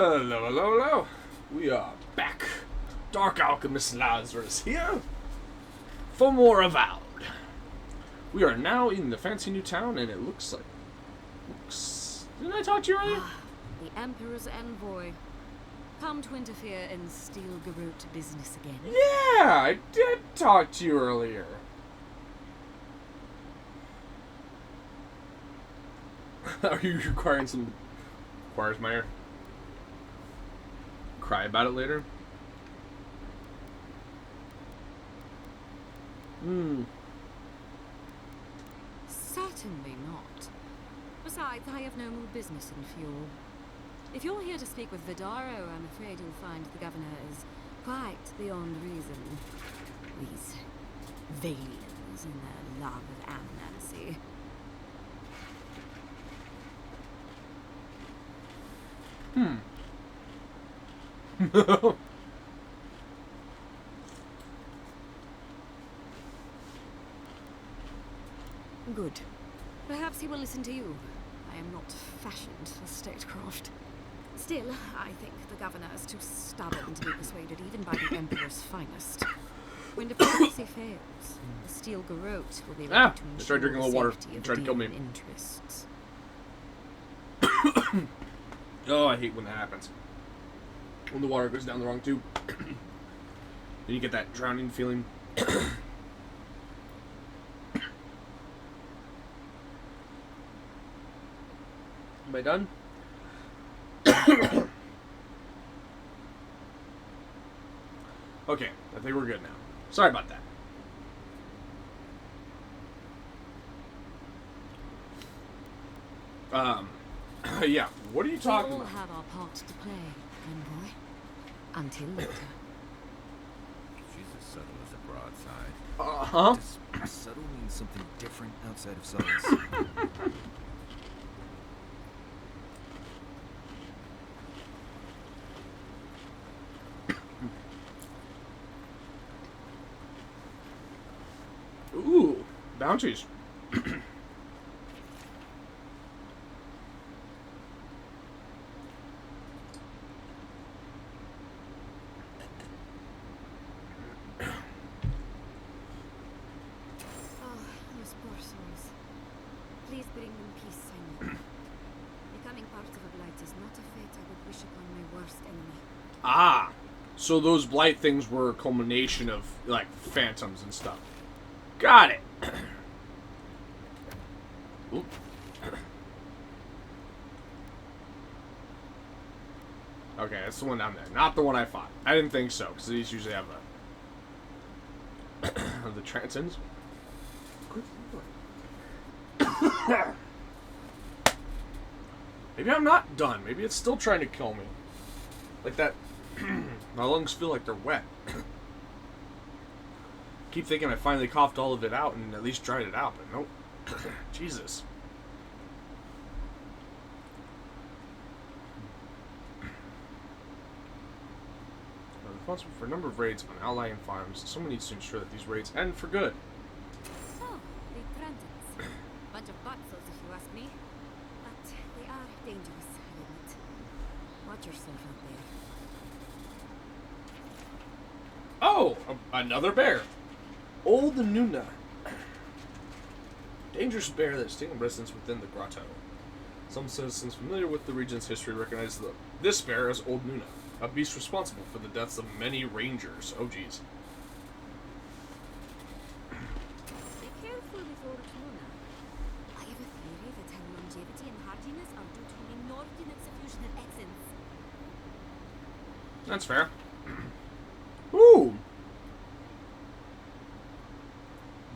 Hello, hello, hello. We are back. Dark Alchemist Lazarus here for more Avowed. We are now in the fancy new town, and it looks like... Didn't I talk to you earlier? The Emperor's envoy. Come to interfere in Steel Garrote business again. Yeah, I did talk to you earlier. Are you requiring some... Quaresmeyer? Cry about it later? Certainly not. Besides, I have no more business in fuel. If you're here to speak with Vidaro, I'm afraid you'll find the governor is quite beyond reason. These Valians and their love of Animancer. Good. Perhaps he will listen to you. I am not fashioned for statecraft. Still, I think the governor is too stubborn to be persuaded even by the Emperor's finest. When diplomacy fails, the Steel Garrote will be ready to ensure tried drinking a the little water. safety of Tried to kill me. demon interests. Oh, I hate when that happens. When the water goes down the wrong tube. And you get that drowning feeling. Am I done? Okay, I think we're good now. Sorry about that. Yeah, what are you talking We all about? have our part to play, envoy. Until later. She's as subtle as a broadside. Uh-huh. Does subtle mean something different outside of subtle? Ooh, bounties. Those poor souls. Please bring them peace, I know. Becoming part of a blight is not a fate I would wish upon my worst enemy. Ah, so those blight things were a culmination of, like, phantoms and stuff. Got it. Oop. Okay, that's the one down there. Not the one I fought. I didn't think so, because these usually have the transcends. Maybe I'm not done. Maybe it's still trying to kill me. Like that. My lungs feel like they're wet. Keep thinking I finally coughed all of it out and at least dried it out, but nope. Jesus. Responsible for a number of raids on outlying farms. Someone needs to ensure that these raids end for good. So, the Trantons. Bunch of buttholes, if you ask me. But they are dangerous, I admit. Watch yourself out there. Oh, another bear. Old Nuna. Dangerous bear that's taken residence within the grotto. Some citizens familiar with the region's history recognize this bear as Old Nuna, a beast responsible for the deaths of many rangers. Oh, geez. Be careful with Old Luna. I have a theory that her longevity and hardiness are due to an inordinate suffusion of essence. That's fair. Ooh.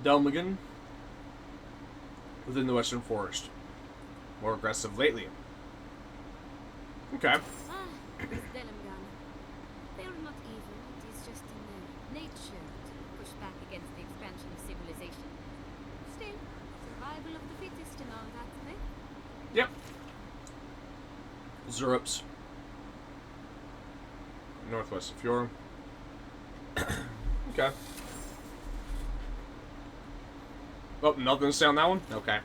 Delmagan. Within the Western Forest. More aggressive lately. Okay. These Delimgan. They are not evil. It is just in their nature to push back against the expansion of civilization. Still, survival of the fittest and all that, eh? Yep. Zurups. Northwest of Fjord. Okay. Oh, nothing to say on that one? Okay.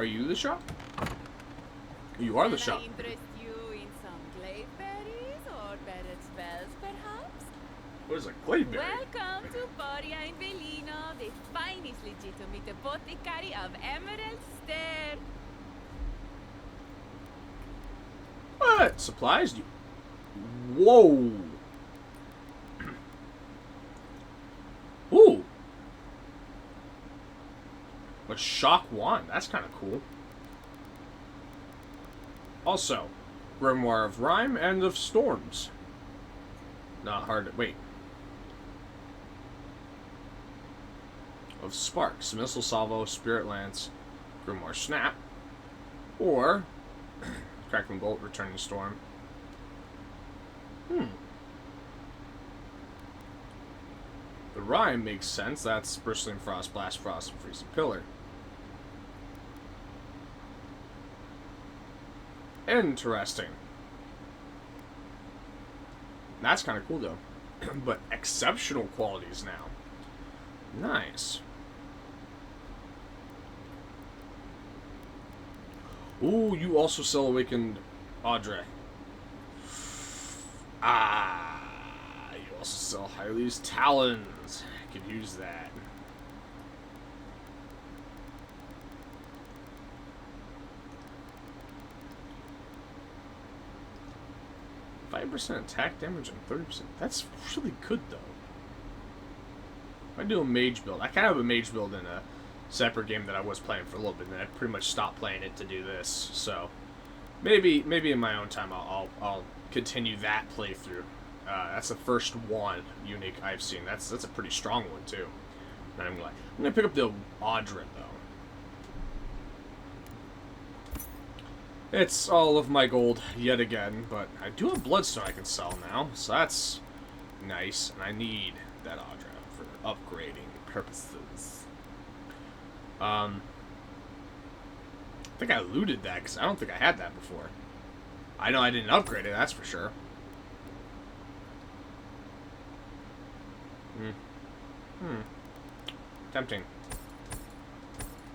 Are you the shop? You are the Can shop. I interest you in some glaive berries or better spells, perhaps? What is a claveberry? Welcome to Poria in Velino, the finest legitimate apothecary of Emerald Stair. What? Supplies? You... Whoa. Ooh. A shock wand. That's kind of cool. Also, Grimoire of Rhyme and of Storms. Not hard to... Wait. Of Sparks. Missile Salvo, Spirit Lance, Grimoire Snap. Or... Cracking Bolt, Returning Storm. The Rhyme makes sense. That's Bristling Frost, Blast Frost, and Freezing Pillar. Interesting. That's kind of cool, though. But exceptional qualities now. Nice. Ooh, you also sell Awakened Audrey. You also sell Hylia's Talons. I could use that. 5% attack damage and 30%. That's really good, though. If I do a mage build, I kind of have a mage build in a separate game that I was playing for a little bit, and then I pretty much stopped playing it to do this. So maybe in my own time I'll continue that playthrough. That's the first one unique I've seen. That's a pretty strong one too. And I'm gonna pick up the Audra though. It's all of my gold yet again, but I do have Bloodstone I can sell now, so that's nice. And I need that Audra for upgrading purposes. I think I looted that because I don't think I had that before. I know I didn't upgrade it, that's for sure. Tempting.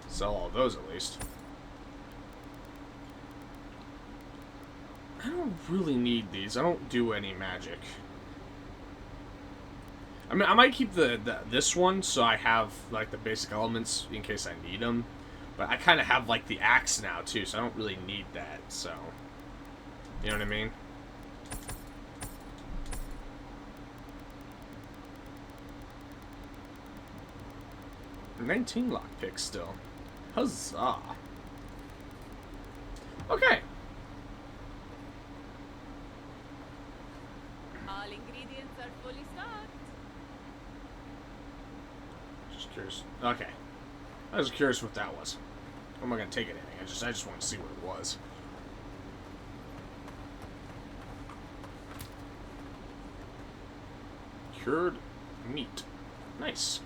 Sell all those at least. I don't really need these. I don't do any magic. I mean, I might keep this one so I have like the basic elements in case I need them. But I kind of have like the axe now too, so I don't really need that. So, you know what I mean? $19 lockpicks still. Huzzah! Okay. All ingredients are fully stocked. Just curious. Okay. I was curious what that was. I'm not gonna take anything. I just want to see what it was. Cured meat. Nice.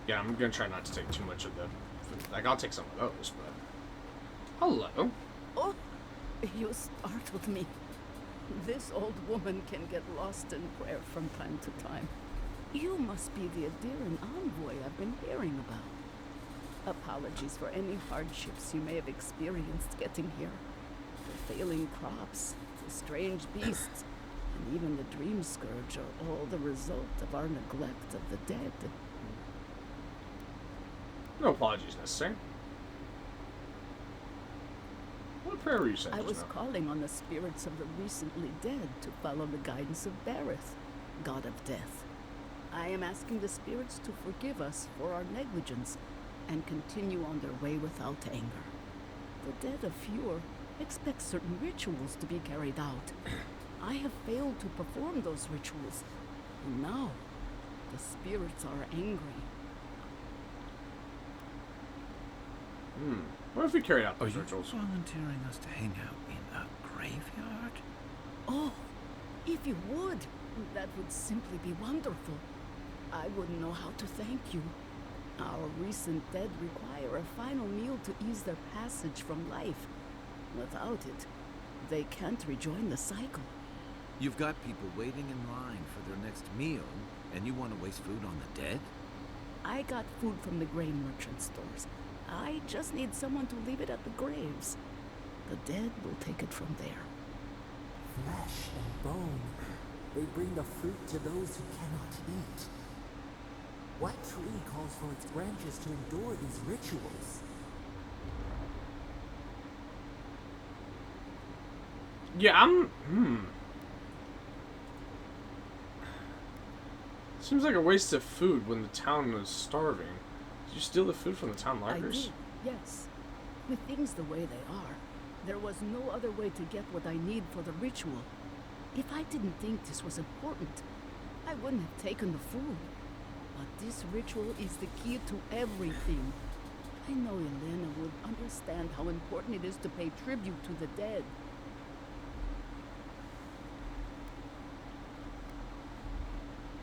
Yeah, I'm gonna try not to take too much of the food. Like, I'll take some of those, but... Hello. Oh, you startled me. This old woman can get lost in prayer from time to time. You must be the Adiran envoy I've been hearing about. Apologies for any hardships you may have experienced getting here. The failing crops, the strange beasts, and even the dream scourge are all the result of our neglect of the dead. No apologies necessary. What prayer were you saying? I was just now? calling on the spirits of the recently dead to follow the guidance of Bareth, god of death. I am asking the spirits to forgive us for our negligence and continue on their way without anger. The dead of Fjord expect certain rituals to be carried out. I have failed to perform those rituals, and now the spirits are angry. What if we carried out Are those you rituals? volunteering us to hang out in a graveyard? Oh, if you would, that would simply be wonderful. I wouldn't know how to thank you. Our recent dead require a final meal to ease their passage from life. Without it, they can't rejoin the cycle. You've got people waiting in line for their next meal, and you want to waste food on the dead? I got food from the grain merchant stores. I just need someone to leave it at the graves. The dead will take it from there. Flesh and bone. They bring the fruit to those who cannot eat. What tree calls for its branches to endure these rituals? Yeah, Seems like a waste of food when the town was starving. Did you steal the food from the town lockers? I did, yes. With things the way they are, there was no other way to get what I need for the ritual. If I didn't think this was important, I wouldn't have taken the food. But this ritual is the key to everything. I know Elena would understand how important it is to pay tribute to the dead.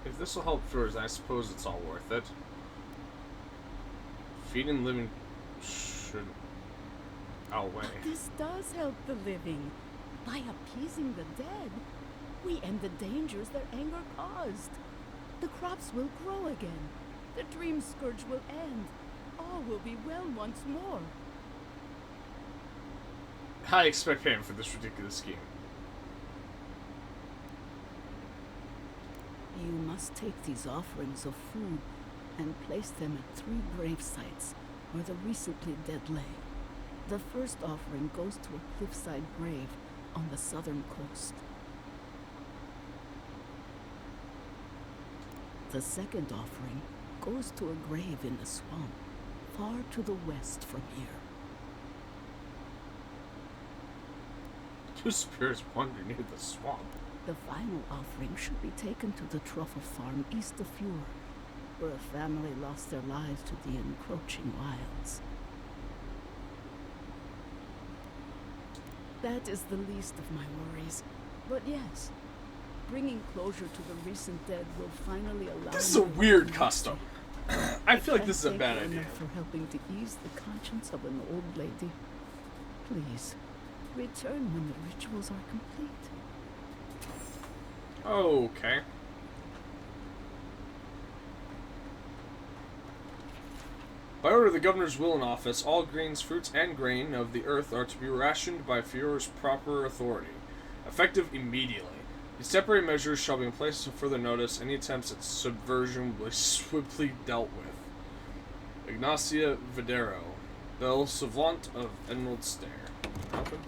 If this will help viewers, I suppose it's all worth it. Feeding living should outweigh. But this does help the living. By appeasing the dead, we end the dangers their anger caused. The crops will grow again. The dream scourge will end. All will be well once more. I expect payment for this ridiculous scheme. You must take these offerings of food and place them at 3 grave sites where the recently dead lay. The first offering goes to a cliffside grave on the southern coast. The second offering goes to a grave in the swamp, far to the west from here. 2 spirits wander near the swamp. The final offering should be taken to the truffle farm east of Fjord, where a family lost their lives to the encroaching wilds. That is the least of my worries. But yes, bringing closure to the recent dead will finally allow This is a me to weird do custom. nothing. I feel like can't this is a thank bad you idea. enough for helping to ease the conscience of an old lady. Please, return when the rituals are complete. Okay. By order of the governor's will in office, all greens, fruits, and grain of the earth are to be rationed by Fjord's proper authority, effective immediately. These temporary measures shall be in place until further notice. Any attempts at subversion will be swiftly dealt with. Ignacia Videro, Belle Savant of Emerald Stair. Open.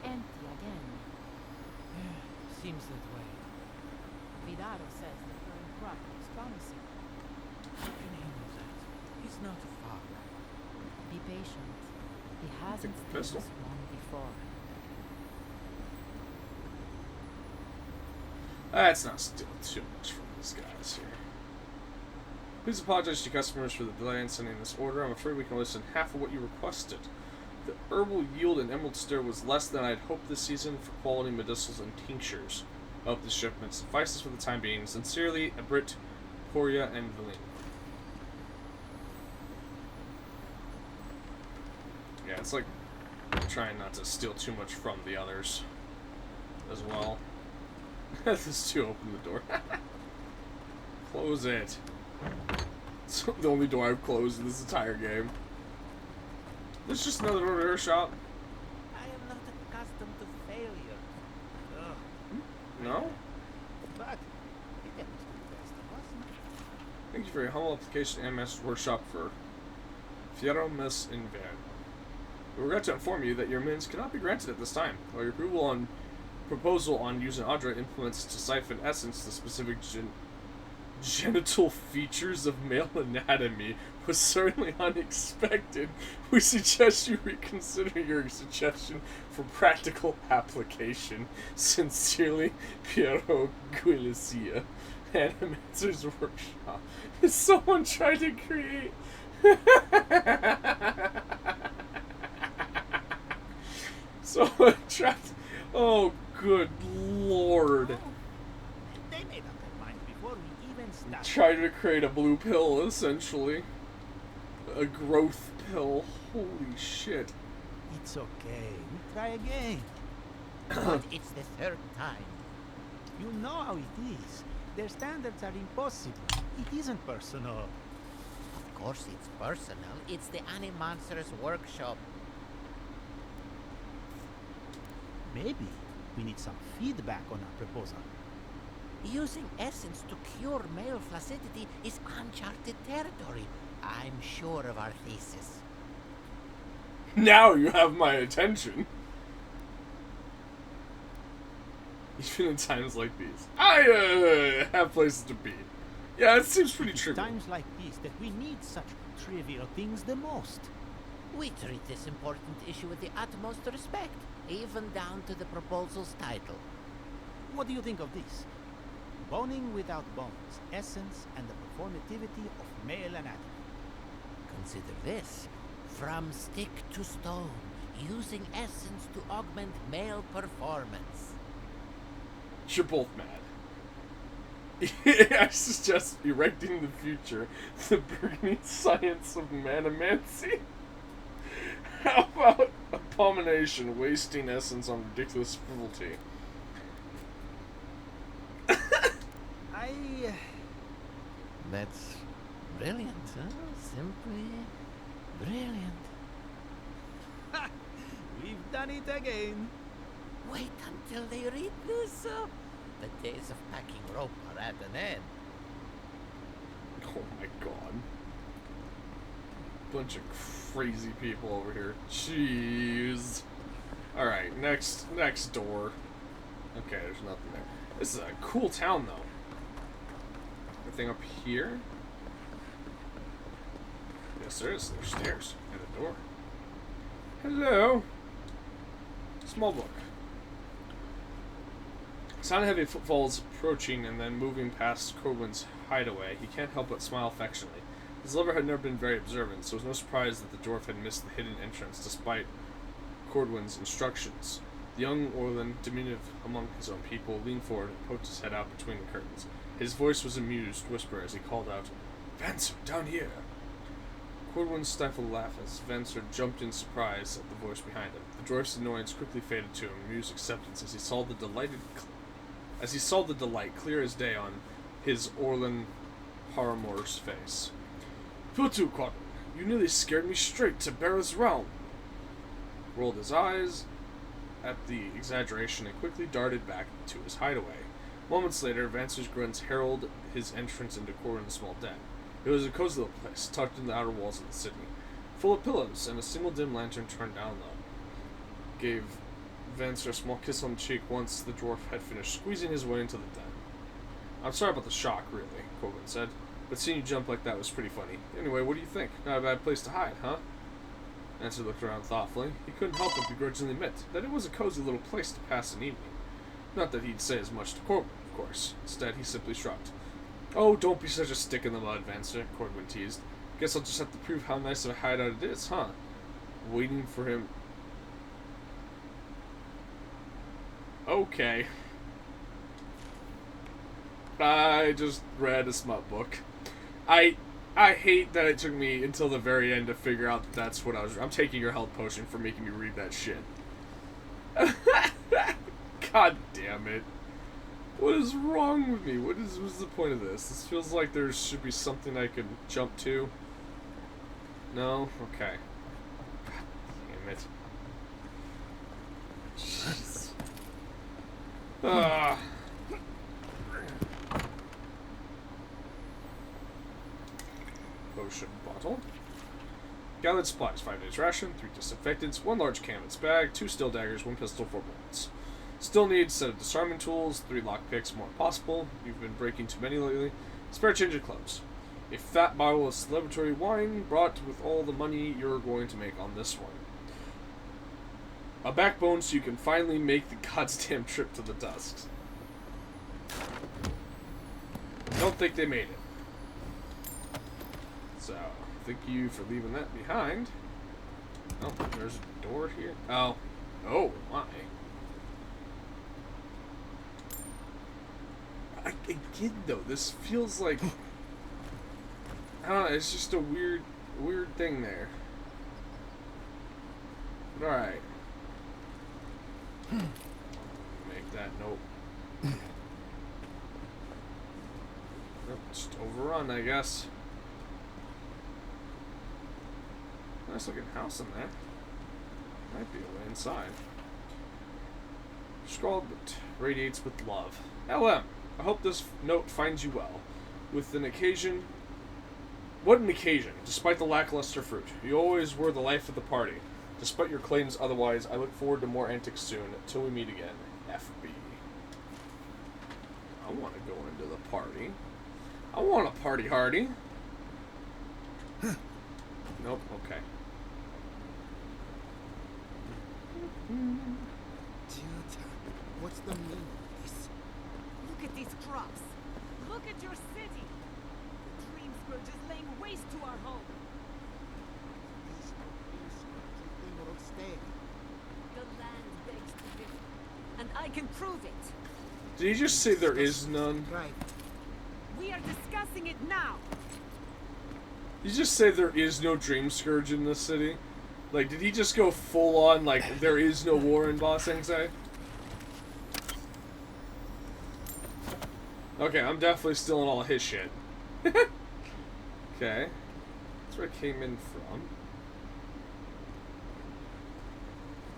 Empty again. Seems that way. Vidaro says the current crop looks promising. How can he know that? He's not a farmer. Be patient. He hasn't the done pistol. this one before. Let's not steal too much from these guys here. Please apologize to customers for the delay in sending this order. I'm afraid we can only send half of what you requested. The herbal yield in Emerald Stair was less than I'd hoped this season for quality medicinals and tinctures. I hope this shipment suffices for the time being. Sincerely, Abrit, Poria, and Valine. Yeah, it's like trying not to steal too much from the others as well. This two open the door. Close it. It's the only door I've closed in this entire game. There's just another door to her shop. I am not accustomed to failure. Ugh. No? But he didn't do the best of us. Thank you for your humble application to Animancer's workshop for Fiero Mes Inverno. We regret to inform you that your amends cannot be granted at this time. While your approval on proposal on using Audra implements to siphon essence to specific genital features of male anatomy was certainly unexpected, we suggest you reconsider your suggestion for practical application. Sincerely, Piero Guilicia, Animancer's workshop. Is someone trying to create... Someone tried to... Oh, good lord. They made up their minds before we even started. Trying to create a blue pill, essentially. A growth pill. Holy shit. It's okay. We try again. But it's the 3rd time. You know how it is. Their standards are impossible. It isn't personal. course it's personal. It's the Animancer's workshop. Maybe we need some feedback on our proposal. Using essence to cure male flaccidity is uncharted territory. I'm sure of our thesis. Now you have my attention. Even in times like these, I have places to be. Yeah, it seems pretty trivial. Times like these that we need such trivial things the most. We treat this important issue with the utmost respect, even down to the proposal's title. What do you think of this? Boning without bones, essence and the performativity of male anatomy. Consider this. From stick to stone, using essence to augment male performance. You're both mad. I suggest erecting the future the burgeoning science of Animancer. How about abomination wasting essence on ridiculous frivolity? That's brilliant, huh? Simply brilliant. Ha! We've done it again. Wait until they read this. The days of packing rope are at an end. Oh my god. Bunch of crazy people over here. Jeez. Alright, next door. Okay, there's nothing there. This is a cool town, though. Anything up here? Yes, there is. There's stairs and a door. Hello. Small book. Sound of heavy footfalls approaching and then moving past Corwin's hideaway. He can't help but smile affectionately. His lover had never been very observant, so it was no surprise that the dwarf had missed the hidden entrance despite Corwin's instructions. The young Orlin, diminutive among his own people, leaned forward and poked his head out between the curtains. His voice was amused whisper as he called out, "Vancer, down here!" Corwin stifled a laugh as Vancer jumped in surprise at the voice behind him. The dwarf's annoyance quickly faded to amused acceptance as he saw the delight clear as day on his Orlin paramour's face. "Putu, Corwin, you nearly scared me straight to Barra's realm." Rolled his eyes at the exaggeration and quickly darted back to his hideaway. Moments later, Vancer's grunts heralded his entrance into Corwin's small den. It was a cozy little place, tucked in the outer walls of the city, full of pillows, and a single dim lantern turned down low. Gave Vancer a small kiss on the cheek once the dwarf had finished squeezing his way into the den. "I'm sorry about the shock, really," Corwin said, "but seeing you jump like that was pretty funny. Anyway, what do you think? Not a bad place to hide, huh?" Vancer looked around thoughtfully. He couldn't help but begrudgingly admit that it was a cozy little place to pass an evening. Not that he'd say as much to Corwin, of course. Instead, he simply shrugged. "Oh, don't be such a stick in the mud, Vancer," Corwin teased. "Guess I'll just have to prove how nice of a hideout it is, huh?" Waiting for him. Okay. I just read a smut book. I hate that it took me until the very end to figure out that that's what I was... I'm taking your health potion for making me read that shit. God damn it. What is wrong with me? What's the point of this? This feels like there should be something I could jump to. No? Okay. God damn it. Jeez. Potion bottle. Gathered supplies, 5 days ration, 3 disinfectants, 1 large canvas bag, 2 steel daggers, 1 pistol, 4 bullets. Still need a set of disarming tools, 3 lockpicks, more possible. You've been breaking too many lately. Spare change of clothes. A fat bottle of celebratory wine brought with all the money you're going to make on this one. A backbone so you can finally make the goddamn trip to the Dusks. Don't think they made it. So, thank you for leaving that behind. Oh, there's a door here. Oh. Oh, my. Again, though, this feels like... I don't know, it's just a weird thing there. But alright. Make that note. Nope, just overrun, I guess. Nice looking house in there. Might be a way inside. Scrawled but radiates with love. LM, I hope this note finds you well. With an occasion... What an occasion, despite the lackluster fruit. You always were the life of the party. Despite your claims otherwise, I look forward to more antics soon. Till we meet again. FB. I want to go into the party. I want a party hardy. Nope, okay. What's the meaning of this? Look at these crops. Look at your city. The dream scourge is laying waste to our home. They will stay. The land begs to differ, and I can prove it. Did he just say there is none? Right. We are discussing it now. Did he just say there is no Dream Scourge in this city? Like, did he just go full on, like, there is no war in Ba Sing Se? Okay, I'm definitely stealing all his shit. Okay. That's where I came in from.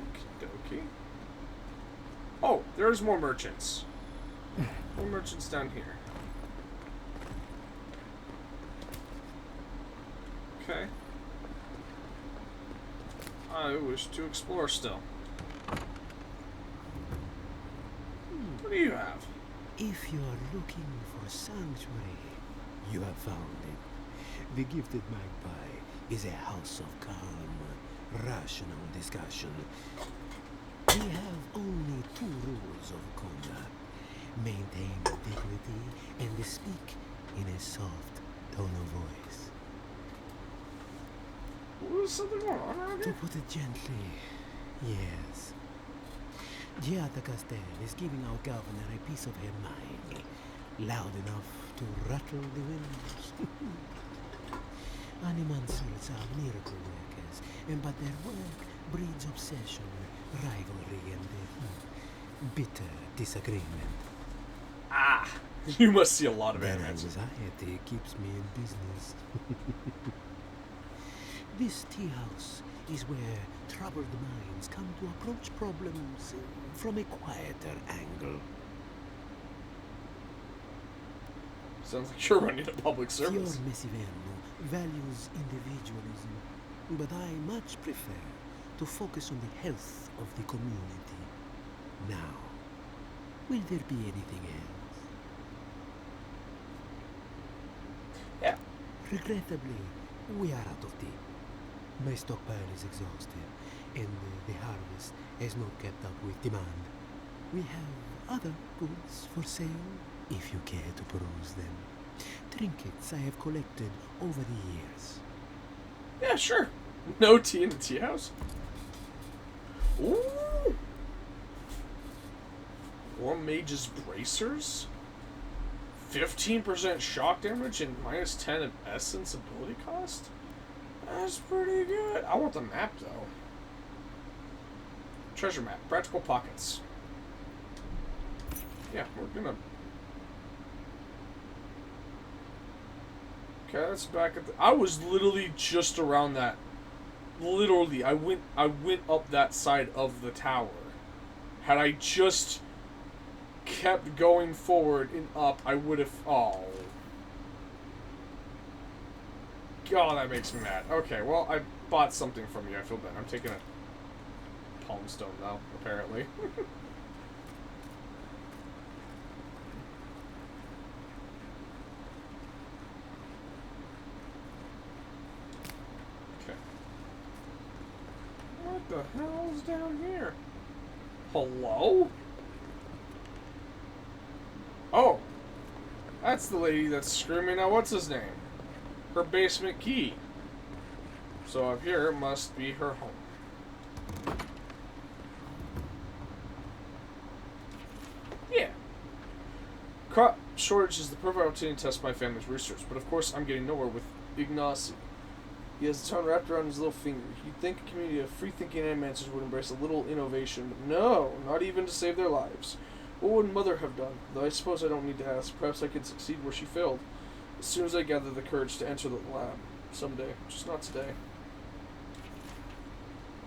Okie dokie. Oh, there's more merchants. More merchants down here. Okay. I wish to explore still. What do you have? If you are looking for sanctuary, you have found it. The Gifted Magpie is a house of calm, rational discussion. We have only 2 rules of conduct. Maintain dignity and speak in a soft tone of voice. Was something going on around To here? put it gently, yes. Giada Castel is giving our governor a piece of her mind, loud enough to rattle the windows. Animancers are miracle workers, but their work breeds obsession, rivalry, and bitter disagreement. Ah! You must see a lot of Their Animancers. anxiety keeps me in business. This tea house is where troubled minds come to approach problems from a quieter angle. Sounds like you're running a public service. Fior Messiverno values individualism, but I much prefer to focus on the health of the community. Now, will there be anything else? Yeah. Regrettably, we are out of tea. My stockpile is exhausted, and the harvest has not kept up with demand. We have other goods for sale, if you care to peruse them. Trinkets I have collected over the years. Yeah, sure. No tea in the tea house. Ooh. War Mage's Bracers? 15% shock damage and minus 10 of essence ability cost? That's pretty good. I want the map, though. Treasure map. Practical pockets. Yeah, we're gonna... Okay, that's back at the... I was literally just around that. Literally, I went up that side of the tower. Had I just kept going forward and up, I would have... Oh. God, that makes me mad. Okay, well, I bought something from you. I feel bad. I'm taking a palm stone now, apparently. Okay. What the hell's down here? Hello? Oh. That's the lady that's screaming out, what's his name? Her basement key. So up here must be her home. Yeah. Crop shortage is the perfect opportunity to test my family's research, but of course I'm getting nowhere with Ignacy. He has the tongue wrapped around his little finger. You'd think a community of free-thinking animancers would embrace a little innovation, but no, not even to save their lives. What would Mother have done? Though I suppose I don't need to ask. Perhaps I could succeed where she failed. As soon as I gather the courage to enter the lab. Someday. Just not today.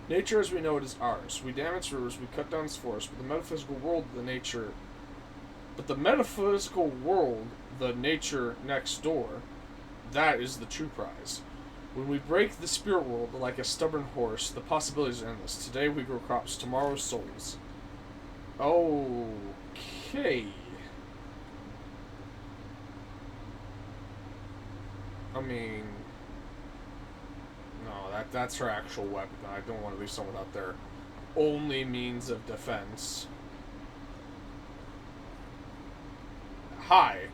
Nature as we know it is ours. We dam its rivers, we cut down its forests, but the metaphysical world, the nature next door, that is the true prize. When we break the spirit world like a stubborn horse, the possibilities are endless. Today we grow crops, tomorrow souls. Okay. I mean, no, that's her actual weapon. I don't want to leave someone out there. Only means of defense. Hi.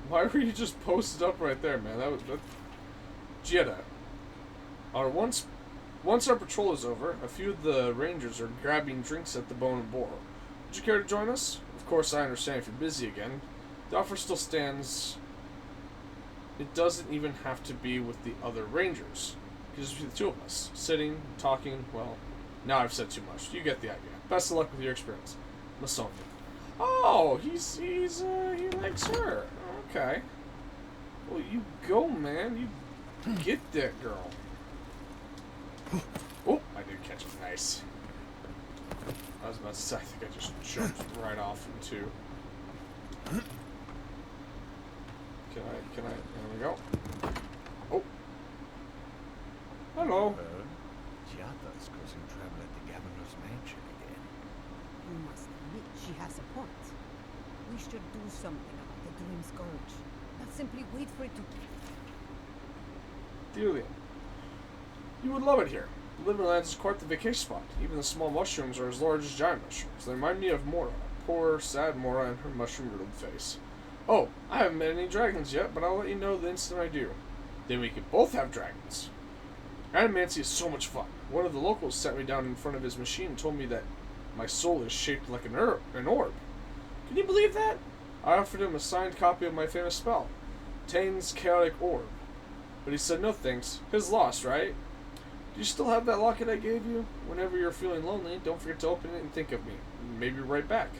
Why were you just posted up right there, man? That Jetta. Once our patrol is over, a few of the rangers are grabbing drinks at the Bone and Boar. Would you care to join us? Of course, I understand if you're busy again. The offer still stands. It doesn't even have to be with the other rangers. It could just be the two of us. Sitting, talking, well, now I've said too much. You get the idea. Best of luck with your experience. Masonia. Oh, he likes her. Okay. Well, you go, man. You get that girl. Oh, I did catch it. Nice. I was about to say, I think I just jumped right off into... Can I, there we go. Oh. Hello. Giata's causing trouble at the governor's mansion again. You must admit she has a point. We should do something about the Dream Scourge. Not simply wait for it to... Delia, you would love it here. The Liberlands is quite the vacation spot. Even the small mushrooms are as large as giant mushrooms. They remind me of Mora. Poor, sad Mora and her mushroom-riddled face. Oh, I haven't met any dragons yet, but I'll let you know the instant I do. Then we can both have dragons. Animancer is so much fun. One of the locals sat me down in front of his machine and told me that my soul is shaped like an orb. Can you believe that? I offered him a signed copy of my famous spell, Tane's Chaotic Orb. But he said no thanks. His loss, right? Do you still have that locket I gave you? Whenever you're feeling lonely, don't forget to open it and think of me. Maybe right back.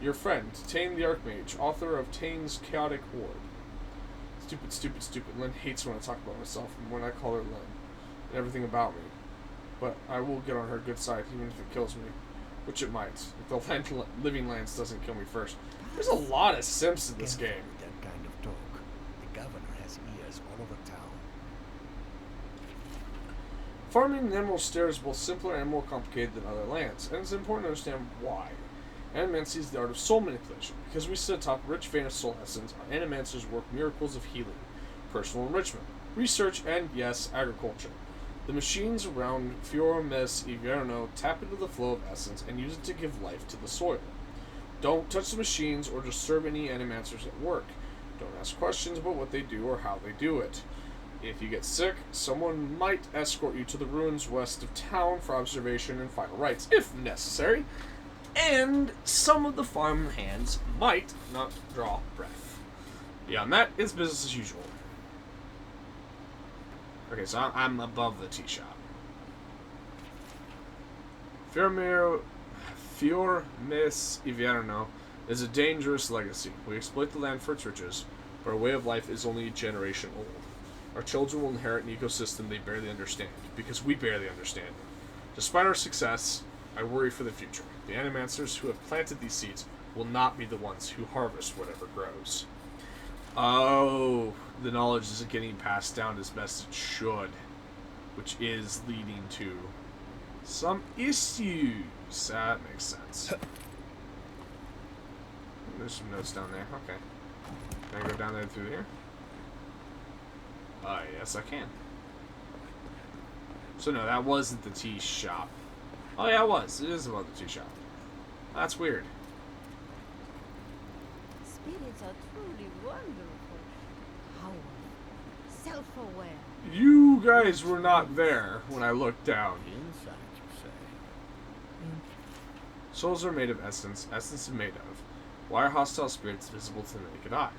Your friend, Tane the Archmage, author of Tane's Chaotic Orb. Stupid, stupid, stupid. Lynn hates when I talk about myself and when I call her Lynn. And everything about me. But I will get on her good side, even if it kills me. Which it might, if the Living Lands doesn't kill me first. There's a lot of simps in this game. With that kind of talk. The governor has ears all over town. Farming the Emerald Stair is both simpler and more complicated than other lands, and it's important to understand why. Animancer is the art of soul manipulation. Because we sit atop a rich vein of soul essence, our Animancers work miracles of healing, personal enrichment, research, and, yes, agriculture. The machines around Fiora Mes Iverno tap into the flow of essence and use it to give life to the soil. Don't touch the machines or disturb any Animancers at work. Don't ask questions about what they do or how they do it. If you get sick, someone might escort you to the ruins west of town for observation and final rites, if necessary. And some of the farm hands might not draw breath. Beyond that, it's business as usual. Okay, so I'm above the tea shop. Fior Mes Iverno is a dangerous legacy. We exploit the land for its riches, but our way of life is only a generation old. Our children will inherit an ecosystem they barely understand, because we barely understand it. Despite our success, I worry for the future. The Animancers who have planted these seeds will not be the ones who harvest whatever grows. Oh, the knowledge isn't getting passed down as best it should, which is leading to some issues. That makes sense. There's some notes down there. Okay. Can I go down there through here? Yes I can. So no, that wasn't the tea shop. Oh yeah, it was. It is about the tea shop. That's weird. Spirits are truly wonderful. How self-aware. You guys were not there when I looked down. Inside, you say? Souls are made of essence. Essence is made of. Why are hostile spirits visible to the naked eye?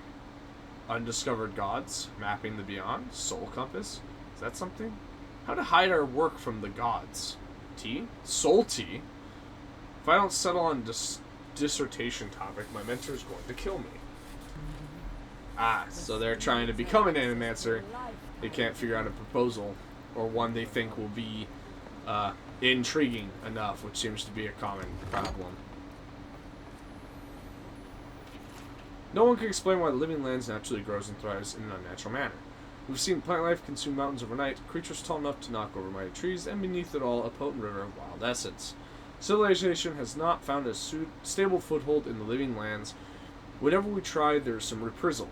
Undiscovered gods, mapping the beyond, soul compass. Is that something? How to hide our work from the gods? Tea? Soul tea? If I don't settle on dissertation topic, my mentor is going to kill me. Ah, so they're trying to become an Animancer. They can't figure out a proposal, or one they think will be intriguing enough, which seems to be a common problem. No one can explain why the living lands naturally grows and thrives in an unnatural manner. We've seen plant life consume mountains overnight, creatures tall enough to knock over mighty trees, and beneath it all, a potent river of wild essence. Civilization has not found a stable foothold in the living lands. Whenever we try, there's some reprisal.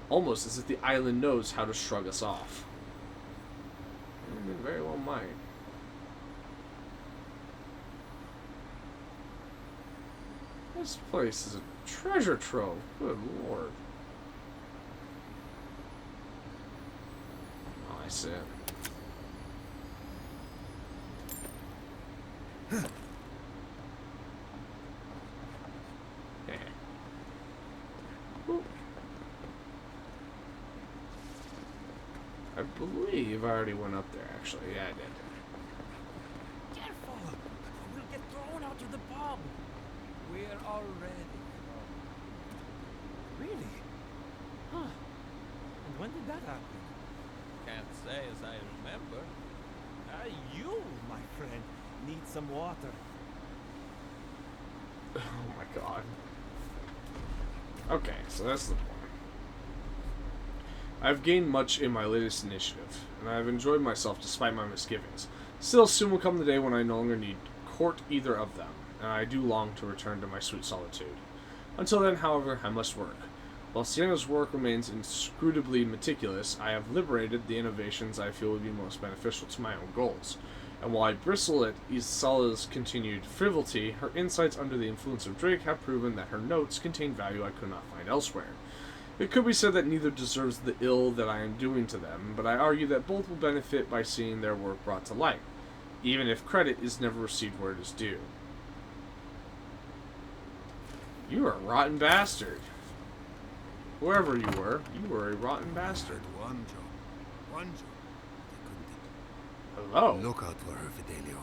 Almost as if the island knows how to shrug us off. And it very well might. This place is a treasure trove. Good lord. Oh, I see it. I believe I already went up there, actually. Yeah, I did. Careful! We'll get thrown out of the pub. We're already. Really? Huh. And when did that happen? Can't say as I remember. You, my friend, need some water. Oh my god. Okay, so that's the point. I've gained much in my latest initiative, and I've enjoyed myself despite my misgivings. Still, soon will come the day when I no longer need court either of them, and I do long to return to my sweet solitude. Until then, however, I must work. While Sienna's work remains inscrutably meticulous, I have liberated the innovations I feel would be most beneficial to my own goals. And while I bristle at Isala's continued frivolity, her insights under the influence of Drake have proven that her notes contain value I could not find elsewhere. It could be said that neither deserves the ill that I am doing to them, but I argue that both will benefit by seeing their work brought to light, even if credit is never received where it is due. You are a rotten bastard. Whoever you were a rotten bastard. One job. They couldn't. Hello. Look out for her, Fidelio.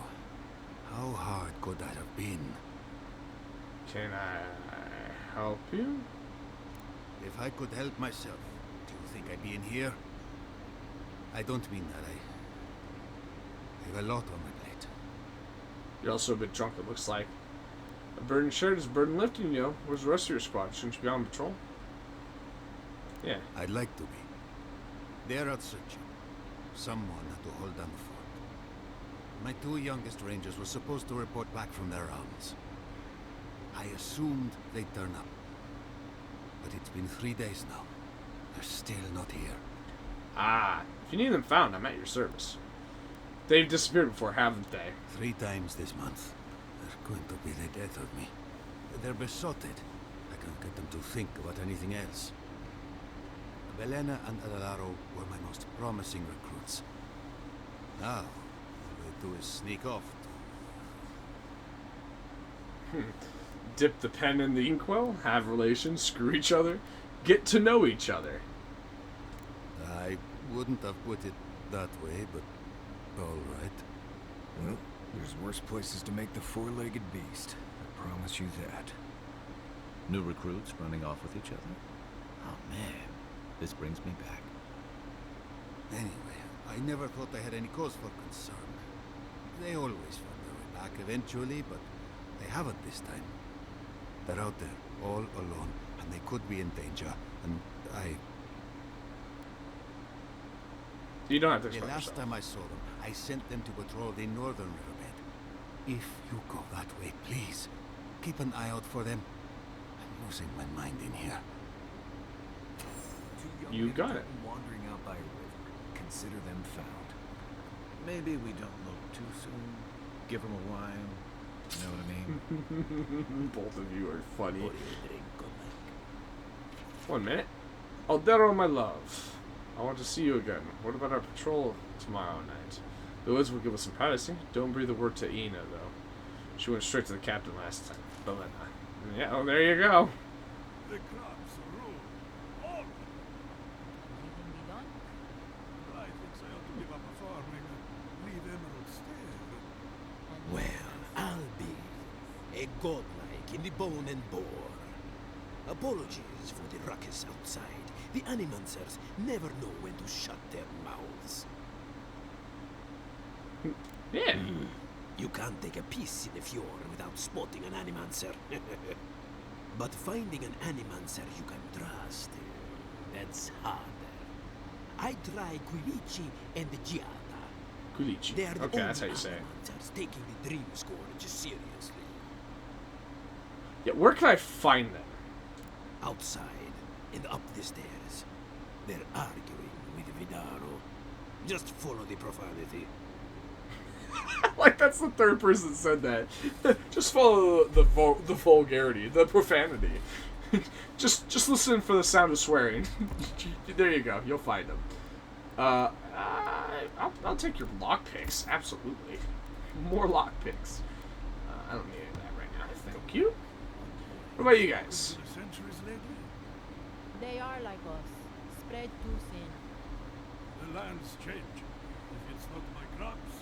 How hard could that have been? Can I help you? If I could help myself, do you think I'd be in here? I don't mean that. I have a lot on my plate. You're also a bit drunk, it looks like. A burden shared is a burden lifting, you know. Where's the rest of your squad? Shouldn't you be on patrol? Yeah. I'd like to be. They're out searching. Someone had to hold down the fort. My two youngest rangers were supposed to report back from their rounds. I assumed they'd turn up. But it's been 3 days now. They're still not here. Ah, if you need them found, I'm at your service. They've disappeared before, haven't they? 3 times this month. They're going to be the death of me. They're besotted. I can't get them to think about anything else. Belena and Adelaro were my most promising recruits. Now, all they do is sneak off. Dip the pen in the inkwell, have relations, screw each other, get to know each other. I wouldn't have put it that way, but all right. Well, there's worse places to make the four-legged beast. I promise you that. New recruits running off with each other? Oh man, this brings me back. Anyway, I never thought I had any cause for concern. They always found their way back eventually, but they haven't this time. They're out there, all alone, and they could be in danger, and You don't have to the explain last yourself. time I saw them, I sent them to patrol the northern riverbed. If you go that way, please, keep an eye out for them. I'm losing my mind in here. You got it. Wandering out by a river. Consider them found. Maybe we don't look too soon. Give them a while. You know what I mean? Both of you are funny. 1 minute. Aldero, my love. I want to see you again. What about our patrol tomorrow night? The woods will give us some privacy. Don't breathe a word to Ina, though. She went straight to the captain last time. Belena. Yeah, oh, there you go. The crops rule. All. Anything be done? I think I ought to give up farming and leave Emerald stay. Well, I'll be a godlike in the bone and bore. Apologies for the ruckus outside. The Animancers never know when to shut their mouths. Yeah, can't take a piece in the fjord without spotting an Animancer. But finding an Animancer you can trust, that's harder. I try Quilici and Giada. Quilici. They are the Okay, that's how only you say it. Animancers taking the Dream Scourge seriously. Yeah, where can I find them? Outside and up the stairs. They're arguing with Vidaro. Just follow the profanity. Like, that's the third person that said that. Just follow the vulgarity, the profanity. just listen for the sound of swearing. There you go. You'll find them. I'll take your lockpicks. Absolutely. More lockpicks. I don't need any of that right now. Thank you. What about you guys? Centuries lately, They are like us, spread too thin. the lands change. If it's not my crops,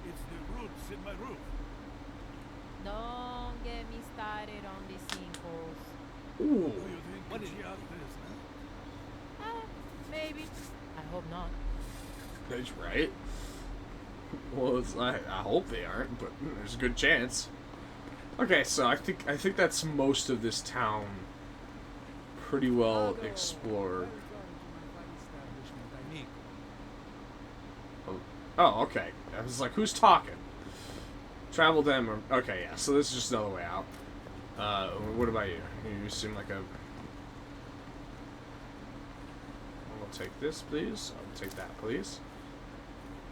it's the roots in my roof. Don't get me started on the sinkholes. Ooh. Do you think what she out this, huh? Maybe. I hope not. That's right. Well, I hope they aren't, but there's a good chance. Okay, so I think that's most of this town pretty well explored. Oh, okay. I was like, who's talking? Travel them. Okay, yeah. So this is just another way out. What about you? You seem like a. I'll take this, please. I'll take that, please.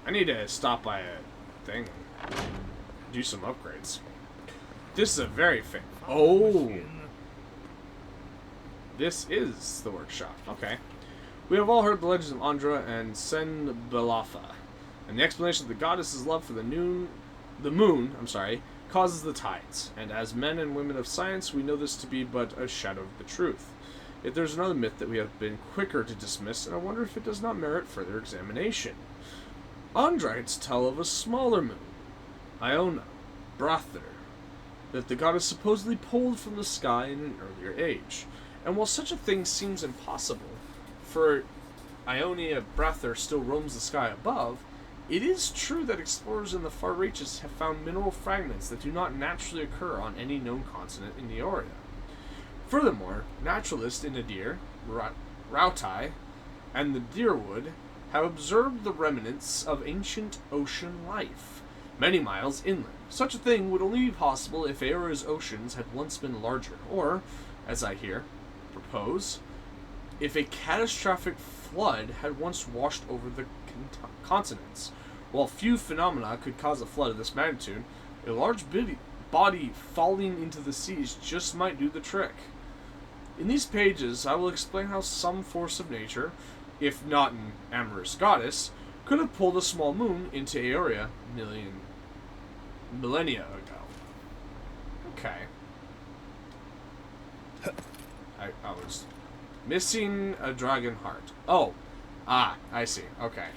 I need to stop by a thing. Do some upgrades. This is a very Oh! This is the workshop. Okay. We have all heard the legends of Andra and Senbalafa, and the explanation of the goddess's love for the moon, causes the tides. And as men and women of science, we know this to be but a shadow of the truth. Yet there's another myth that we have been quicker to dismiss, and I wonder if it does not merit further examination. Andrites tell of a smaller moon, Iona, Brather, that the goddess supposedly pulled from the sky in an earlier age. And while such a thing seems impossible, for Ionia Brather still roams the sky above, it is true that explorers in the far reaches have found mineral fragments that do not naturally occur on any known continent in the area. Furthermore, naturalists in Nadir, Rautai, and the Deerwood have observed the remnants of ancient ocean life, many miles inland. Such a thing would only be possible if Aora's oceans had once been larger, or, as I propose, if a catastrophic flood had once washed over the continents. While few phenomena could cause a flood of this magnitude, a large body falling into the seas just might do the trick. In these pages, I will explain how some force of nature, if not an amorous goddess, could have pulled a small moon into Aoria millennia ago. Okay. I was missing a dragon heart. Oh. I see. Okay.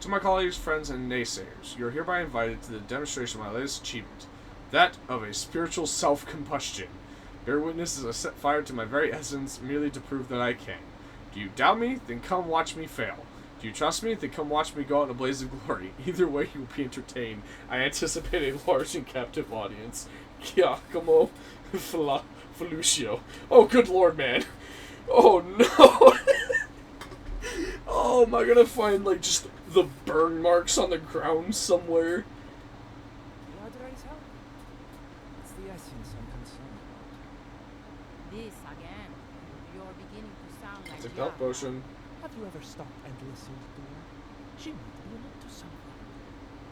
To my colleagues, friends, and naysayers, you are hereby invited to the demonstration of my latest achievement, that of a spiritual self-combustion. Bear witness as I set fire to my very essence merely to prove that I can. Do you doubt me? Then come watch me fail. Do you trust me? Then come watch me go out in a blaze of glory. Either way, you will be entertained. I anticipate a large and captive audience. Giacomo Felucio. Oh, good lord, man. Oh, no. Oh, am I gonna find, like, just the burn marks on the ground somewhere? It's the essence I'm concerned about. This again. You're beginning to sound like It's a belt potion. Have you ever stopped and listened to her? She might be into something.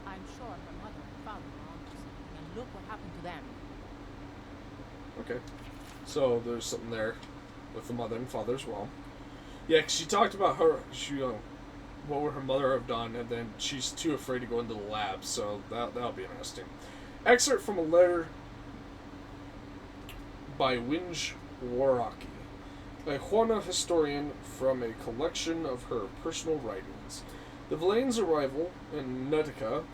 I'm sure her mother and father were onto something, and look what happened to them. Okay. So, there's something there with the mother and father as well. Yeah, 'cause she talked about her, what would her mother have done, and then she's too afraid to go into the lab, so that'll be interesting. Excerpt from a letter by Winge Waraki, a Juana historian from a collection of her personal writings. The Valane's arrival in Nutica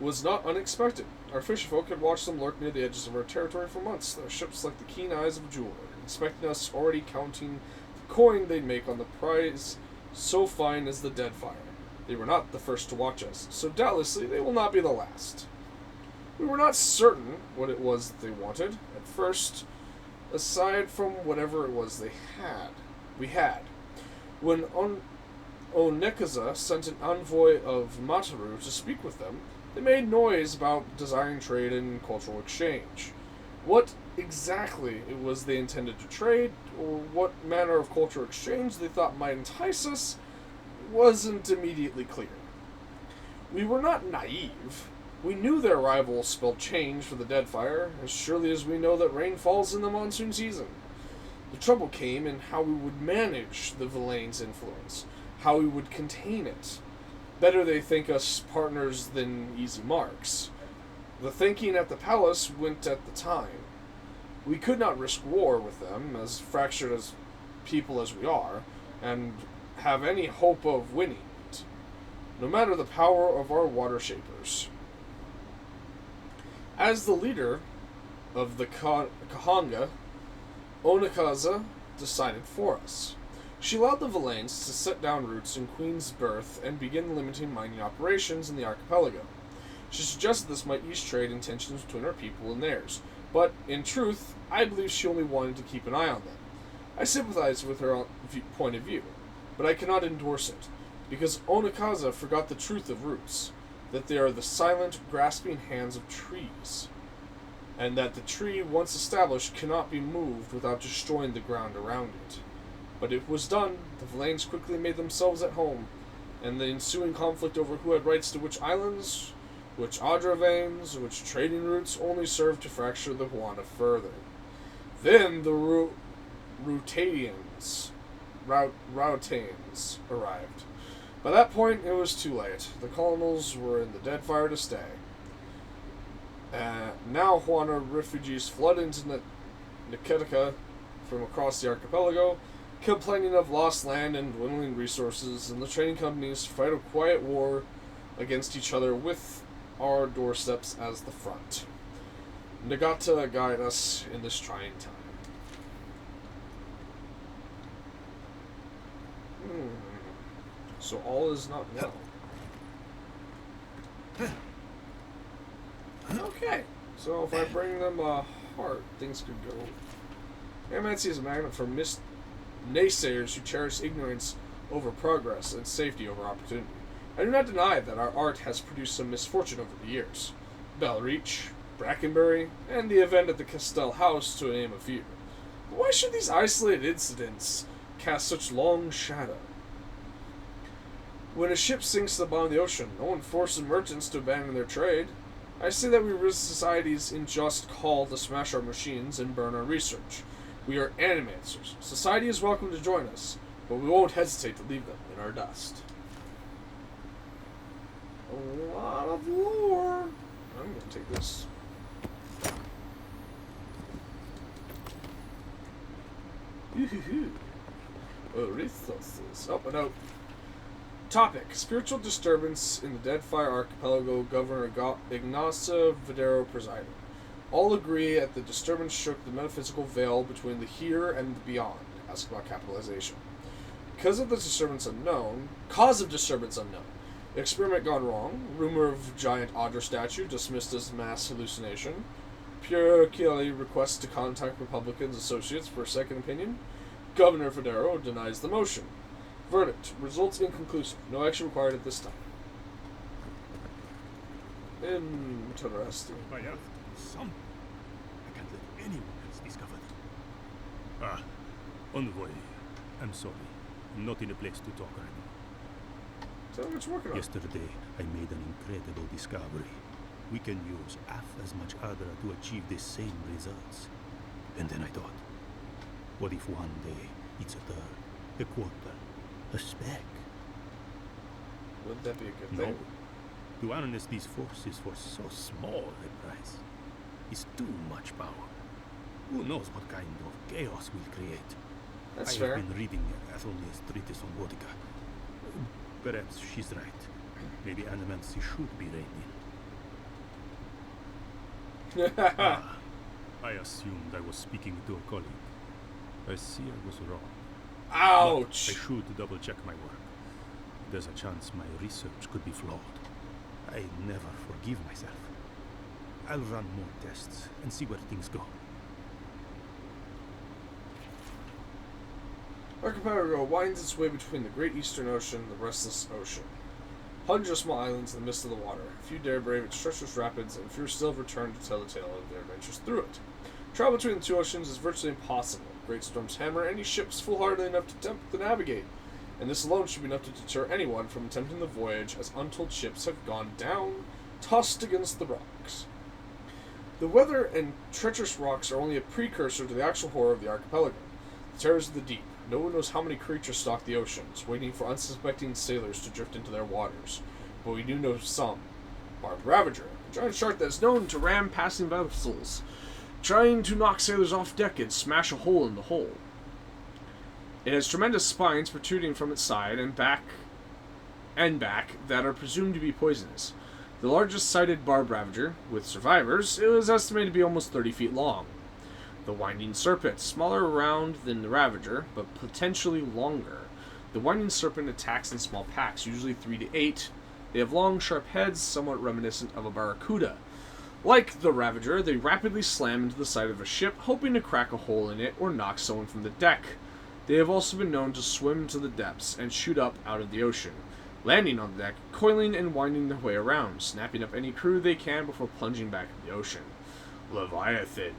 was not unexpected. Our fisherfolk had watched them lurk near the edges of our territory for months, their ships like the keen eyes of a jeweler, inspecting us, already counting the coin they'd make on the prize so fine as the dead fire. They were not the first to watch us, so doubtlessly they will not be the last. We were not certain what it was that they wanted at first, aside from whatever it was we had. When Onekaza sent an envoy of Mataru to speak with them, they made noise about desiring trade and cultural exchange. What exactly it was they intended to trade, or what manner of cultural exchange they thought might entice us, wasn't immediately clear. We were not naive. We knew their arrival spelled change for the Deadfire, as surely as we know that rain falls in the monsoon season. The trouble came in how we would manage the Villain's influence, how we would contain it. Better they think us partners than easy marks. The thinking at the palace went at the time. We could not risk war with them, as fractured as people as we are, and have any hope of winning it, no matter the power of our water shapers. As the leader of the Kahanga, Onekaza decided for us. She allowed the Villains to set down roots in Queen's Birth and begin limiting mining operations in the archipelago. She suggested this might ease trade and tensions between our people and theirs, but, in truth, I believe she only wanted to keep an eye on them. I sympathize with her point of view, but I cannot endorse it, because Onekaza forgot the truth of roots, that they are the silent, grasping hands of trees, and that the tree, once established, cannot be moved without destroying the ground around it. But it was done. The Villains quickly made themselves at home, and the ensuing conflict over who had rights to which islands, which Adra veins, which trading routes only served to fracture the Huana further. Then the Routanes arrived. By that point, it was too late. The colonels were in the Deadfire to stay. Now Huana refugees flood into Niketika from across the archipelago, complaining of lost land and dwindling resources, and the trading companies fight a quiet war against each other with our doorsteps as the front. Nagata guide us in this trying time. So all is not well. Okay, so if I bring them a heart, things could go. Animancer is a magnet for naysayers who cherish ignorance over progress and safety over opportunity. I do not deny that our art has produced some misfortune over the years. Belreach, Brackenbury, and the event at the Castell House, to name a few. But why should these isolated incidents cast such long shadow? When a ship sinks to the bottom of the ocean, no one forces merchants to abandon their trade. I say that we risk society's unjust call to smash our machines and burn our research. We are Animancers. Society is welcome to join us, but we won't hesitate to leave them in our dust. A lot of lore. I'm going to take this. Resources. Up and out. Topic: Spiritual disturbance in the Deadfire Archipelago. Governor Ignacio Videro presided. All agree that the disturbance shook the metaphysical veil between the here and the beyond. Ask about capitalization. Cause of disturbance unknown. Experiment gone wrong. Rumor of giant Audra statue dismissed as mass hallucination. Pierre Kelly requests to contact Republicans associates for a second opinion. Governor Federo denies the motion. Verdict. Results inconclusive. No action required at this time. Interesting. I have some. I can't let anyone else discover them. Ah, Envoy. I'm sorry. I'm not in a place to talk right now. Tell me what you're working on. Yesterday, I made an incredible discovery. We can use half as much Adra to achieve the same results. And then I thought, what if one day it's a third, a quarter, a speck? Wouldn't that be a good No. thing? To harness these forces for so small a price is too much power. Who knows what kind of chaos we'll create? That's I fair. have been reading Athonia's treatise on Boudica. Perhaps she's right. Maybe Animancer should be reigning. I assumed I was speaking to a colleague. I see I was wrong. Ouch! But I should double-check my work. There's a chance my research could be flawed. I never forgive myself. I'll run more tests and see where things go. Archipelago winds its way between the Great Eastern Ocean and the Restless Ocean. Hundreds of small islands in the midst of the water. A few dare brave its treacherous rapids, and fewer still have returned to tell the tale of their adventures through it. Travel between the two oceans is virtually impossible. Great storms hammer any ships foolhardy enough to attempt to navigate, and this alone should be enough to deter anyone from attempting the voyage, as untold ships have gone down, tossed against the rocks. The weather and treacherous rocks are only a precursor to the actual horror of the archipelago. The terrors of the deep. No one knows how many creatures stalk the oceans, waiting for unsuspecting sailors to drift into their waters. But we do know some. Barbed Ravager, a giant shark that is known to ram passing vessels, trying to knock sailors off deck and smash a hole in the hull. It has tremendous spines protruding from its side and back that are presumed to be poisonous. The largest sighted Barbed Ravager, with survivors, it was estimated to be almost 30 feet long. The Winding Serpent, smaller around than the Ravager, but potentially longer. The Winding Serpent attacks in small packs, usually 3 to 8. They have long, sharp heads, somewhat reminiscent of a barracuda. Like the Ravager, they rapidly slam into the side of a ship, hoping to crack a hole in it or knock someone from the deck. They have also been known to swim to the depths and shoot up out of the ocean, landing on the deck, coiling and winding their way around, snapping up any crew they can before plunging back into the ocean. Leviathan.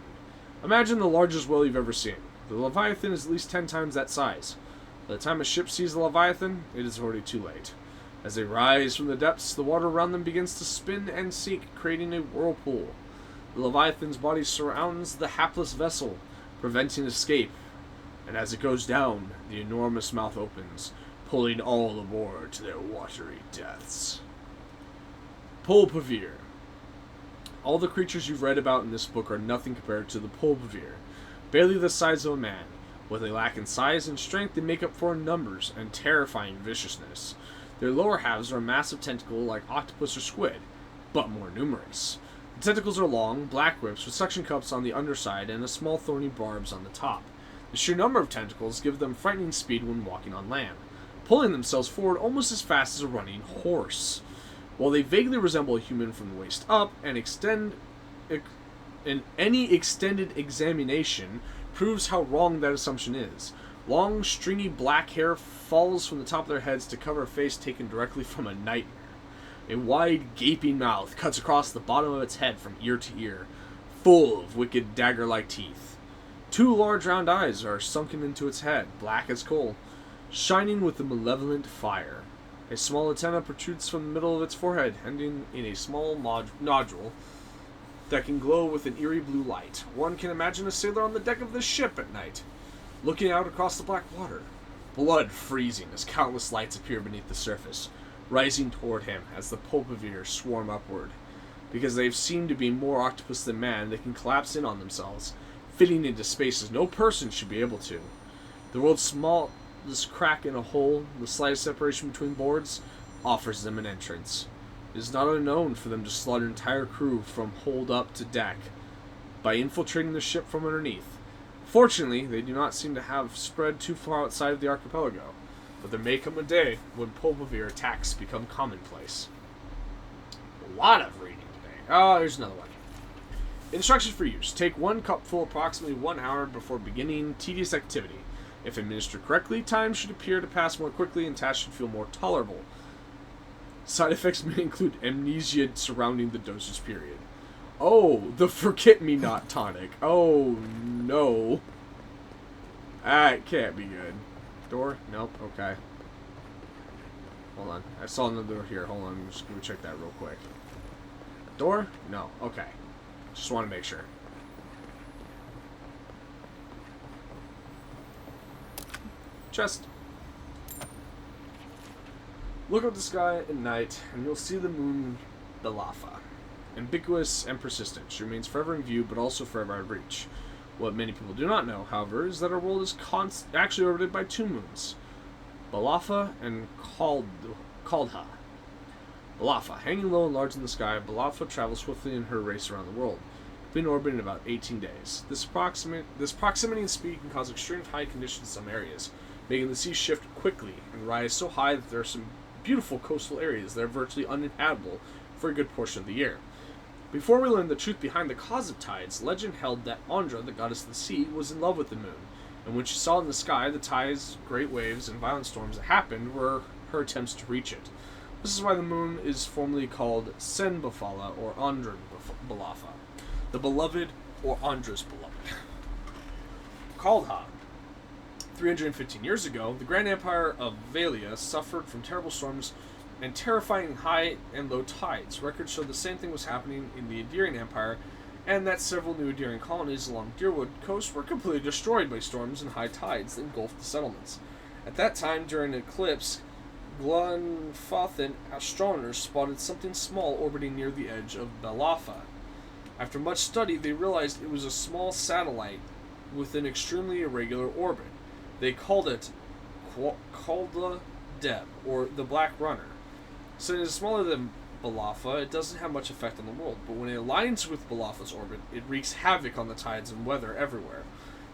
Imagine the largest whale you've ever seen. The Leviathan is at least 10 times that size. By the time a ship sees the Leviathan, it is already too late. As they rise from the depths, the water around them begins to spin and sink, creating a whirlpool. The Leviathan's body surrounds the hapless vessel, preventing escape. And as it goes down, the enormous mouth opens, pulling all aboard to their watery deaths. Pulpavir. All the creatures you've read about in this book are nothing compared to the Pulpavir, barely the size of a man. What they lack in size and strength, they make up for in numbers and terrifying viciousness. Their lower halves are a massive tentacle like octopus or squid, but more numerous. The tentacles are long, black whips with suction cups on the underside and a small thorny barbs on the top. The sheer number of tentacles give them frightening speed when walking on land, pulling themselves forward almost as fast as a running horse. While they vaguely resemble a human from the waist up, any extended examination proves how wrong that assumption is. Long, stringy black hair falls from the top of their heads to cover a face taken directly from a nightmare. A wide, gaping mouth cuts across the bottom of its head from ear to ear, full of wicked dagger-like teeth. 2 large round eyes are sunken into its head, black as coal, shining with a malevolent fire. A small antenna protrudes from the middle of its forehead, ending in a small nodule that can glow with an eerie blue light. One can imagine a sailor on the deck of this ship at night, looking out across the black water, blood freezing as countless lights appear beneath the surface, rising toward him as the Pulpavir swarm upward. Because they've seemed to be more octopus than man, they can collapse in on themselves, fitting into spaces no person should be able to. The world's small this crack in a hole, the slightest separation between boards, offers them an entrance. It is not unknown for them to slaughter an entire crew from hold up to deck by infiltrating the ship from underneath. Fortunately, they do not seem to have spread too far outside of the archipelago, but there may come a day when Pulpavir attacks become commonplace. A lot of reading today. Oh, here's another one. Instructions for use. Take 1 cupful approximately 1 hour before beginning tedious activity. If administered correctly, time should appear to pass more quickly and tasks should feel more tolerable. Side effects may include amnesia surrounding the dosage period. Oh, the forget-me-not tonic. Oh, no. That can't be good. Door? Nope. Okay. Hold on. I saw another door here. Hold on. I'm just going to check that real quick. Door? No. Okay. Just want to make sure. Chest. Look up the sky at night, and you'll see the moon Balafa. Ambiguous and persistent. She remains forever in view, but also forever out of reach. What many people do not know, however, is that our world is actually orbited by 2 moons. Balafa and Kaldha. Balafa. Hanging low and large in the sky, Balafa travels swiftly in her race around the world, being in orbit in about 18 days. This proximity and speed can cause extreme high conditions in some areas, making the sea shift quickly and rise so high that there are some beautiful coastal areas that are virtually uninhabitable for a good portion of the year. Before we learned the truth behind the cause of tides, legend held that Andra, the goddess of the sea, was in love with the moon, and when she saw in the sky the tides, great waves, and violent storms that happened were her attempts to reach it. This is why the moon is formally called Sen Bafala, or Andra Balafa, the beloved, or Andra's beloved. Kaldha. 315 years ago, the Grand Empire of Valia suffered from terrible storms and terrifying high and low tides. Records show the same thing was happening in the Adirian Empire, and that several new Adirian colonies along Deerwood Coast were completely destroyed by storms and high tides that engulfed the settlements. At that time, during an eclipse, Glenfathan astronomers spotted something small orbiting near the edge of Balafa. After much study, they realized it was a small satellite with an extremely irregular orbit. They called it Kaldha Deb, or the Black Runner. Since it is smaller than Balafa, it doesn't have much effect on the world, but when it aligns with Balafa's orbit, it wreaks havoc on the tides and weather everywhere.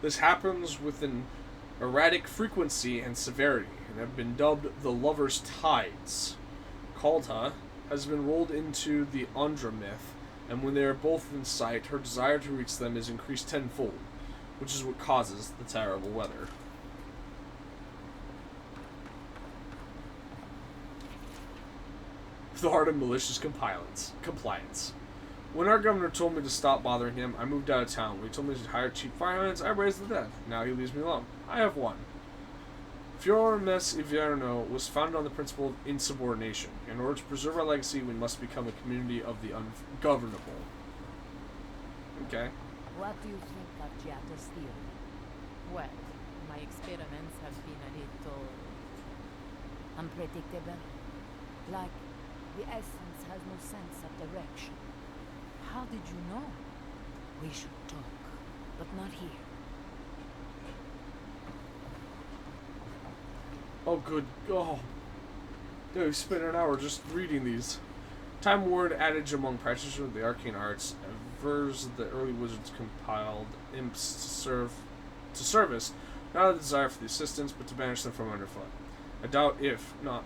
This happens with an erratic frequency and severity, and have been dubbed the Lover's Tides. Kaldha has been rolled into the Andra myth, and when they are both in sight, her desire to reach them is increased tenfold, which is what causes the terrible weather. The heart of malicious compliance. When our governor told me to stop bothering him, I moved out of town. When he told me to hire cheap firehands, I raised the dead. Now he leaves me alone. I have one. Fior Mes Ivierno was founded on the principle of insubordination. In order to preserve our legacy, we must become a community of the ungovernable. Okay. What do you think of Giatta's theory? Well, my experiments have been a little Unpredictable. Like the essence has no sense of direction. How did you know? We should talk, but not here. Oh, good. Oh. Dude, we spent an hour just reading these. Time-worn adage among practitioners of the arcane arts avers the early wizards compiled imps to service, not a desire for the assistance, but to banish them from underfoot. I doubt it not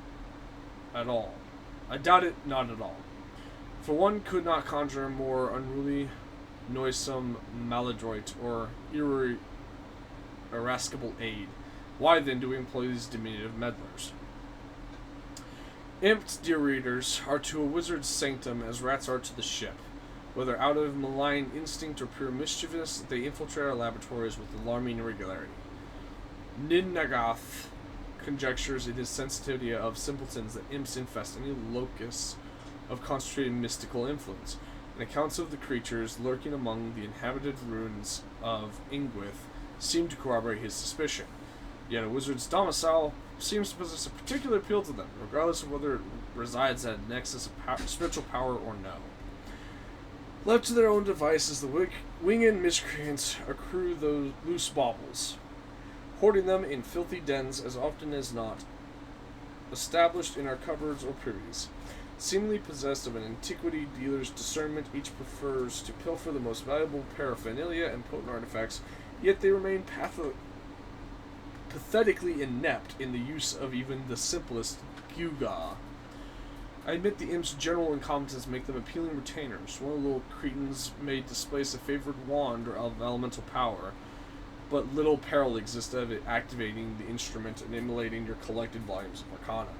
at all. For one could not conjure a more unruly, noisome maladroit, or irascible aid. Why then do we employ these diminutive meddlers? Imps, dear readers, are to a wizard's sanctum as rats are to the ship. Whether out of malign instinct or pure mischievous, they infiltrate our laboratories with alarming irregularity. Nidnagath conjectures in his sensitivity of simpletons that imps infest any locus of concentrated mystical influence, and accounts of the creatures lurking among the inhabited ruins of Ingwith seem to corroborate his suspicion. Yet a wizard's domicile seems to possess a particular appeal to them, regardless of whether it resides at a nexus of spiritual power or no. Left to their own devices, the winged miscreants accrue those loose baubles, hoarding them in filthy dens as often as not, established in our cupboards or privies. Seemingly possessed of an antiquity dealer's discernment, each prefers to pilfer the most valuable paraphernalia and potent artifacts, yet they remain pathetically inept in the use of even the simplest gewgaw. I admit the imp's general incompetence make them appealing retainers. One of the little cretins may displace a favored wand or of elemental power, but little peril exists of it activating the instrument and immolating your collected volumes of arcana.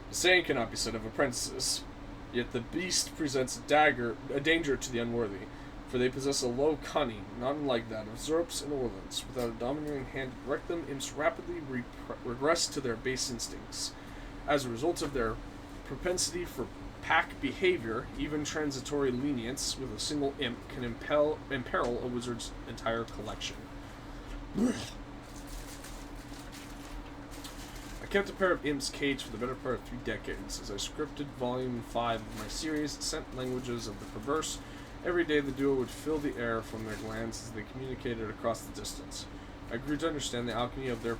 The same cannot be said of apprentices, yet the beast presents a danger to the unworthy, for they possess a low cunning, not unlike that of Zerps and Orlands. Without a domineering hand to direct them, imps rapidly regress to their base instincts. As a result of their propensity for pack behavior, even transitory lenience with a single imp can imperil a wizard's entire collection. I kept a pair of imps caged for the better part of 3 decades. As I scripted volume 5 of my series, Scent Languages of the Perverse, every day the duo would fill the air from their glands as they communicated across the distance. I grew to understand the alchemy of their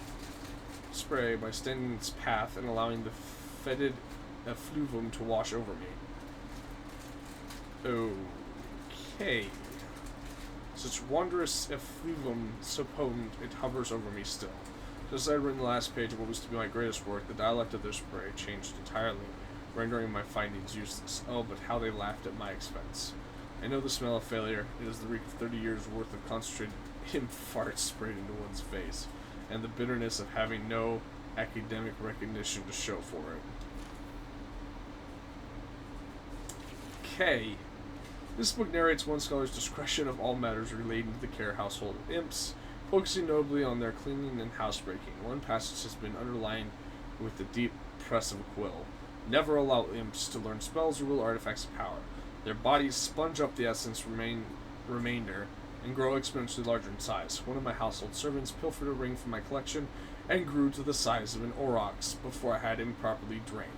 spray by standing in its path and allowing the fetid effluvum to wash over me. Okay. Such wondrous effluvum, so potent, it hovers over me still. Just as I had written the last page of what was to be my greatest work, the dialect of their spray changed entirely. rendering my findings useless. Oh, but how they laughed at my expense. I know the smell of failure. It is the reek of 30 years' worth of concentrated farts sprayed into one's face, and the bitterness of having no academic recognition to show for it. Okay. This book narrates one scholar's discretion of all matters relating to the care household of imps, focusing notably on their cleaning and housebreaking. One passage has been underlined with the deep press of a quill. Never allow imps to learn spells or wield artifacts of power. Their bodies sponge up the essence remainder and grow exponentially larger in size. One of my household servants pilfered a ring from my collection and grew to the size of an aurochs before I had him properly drained.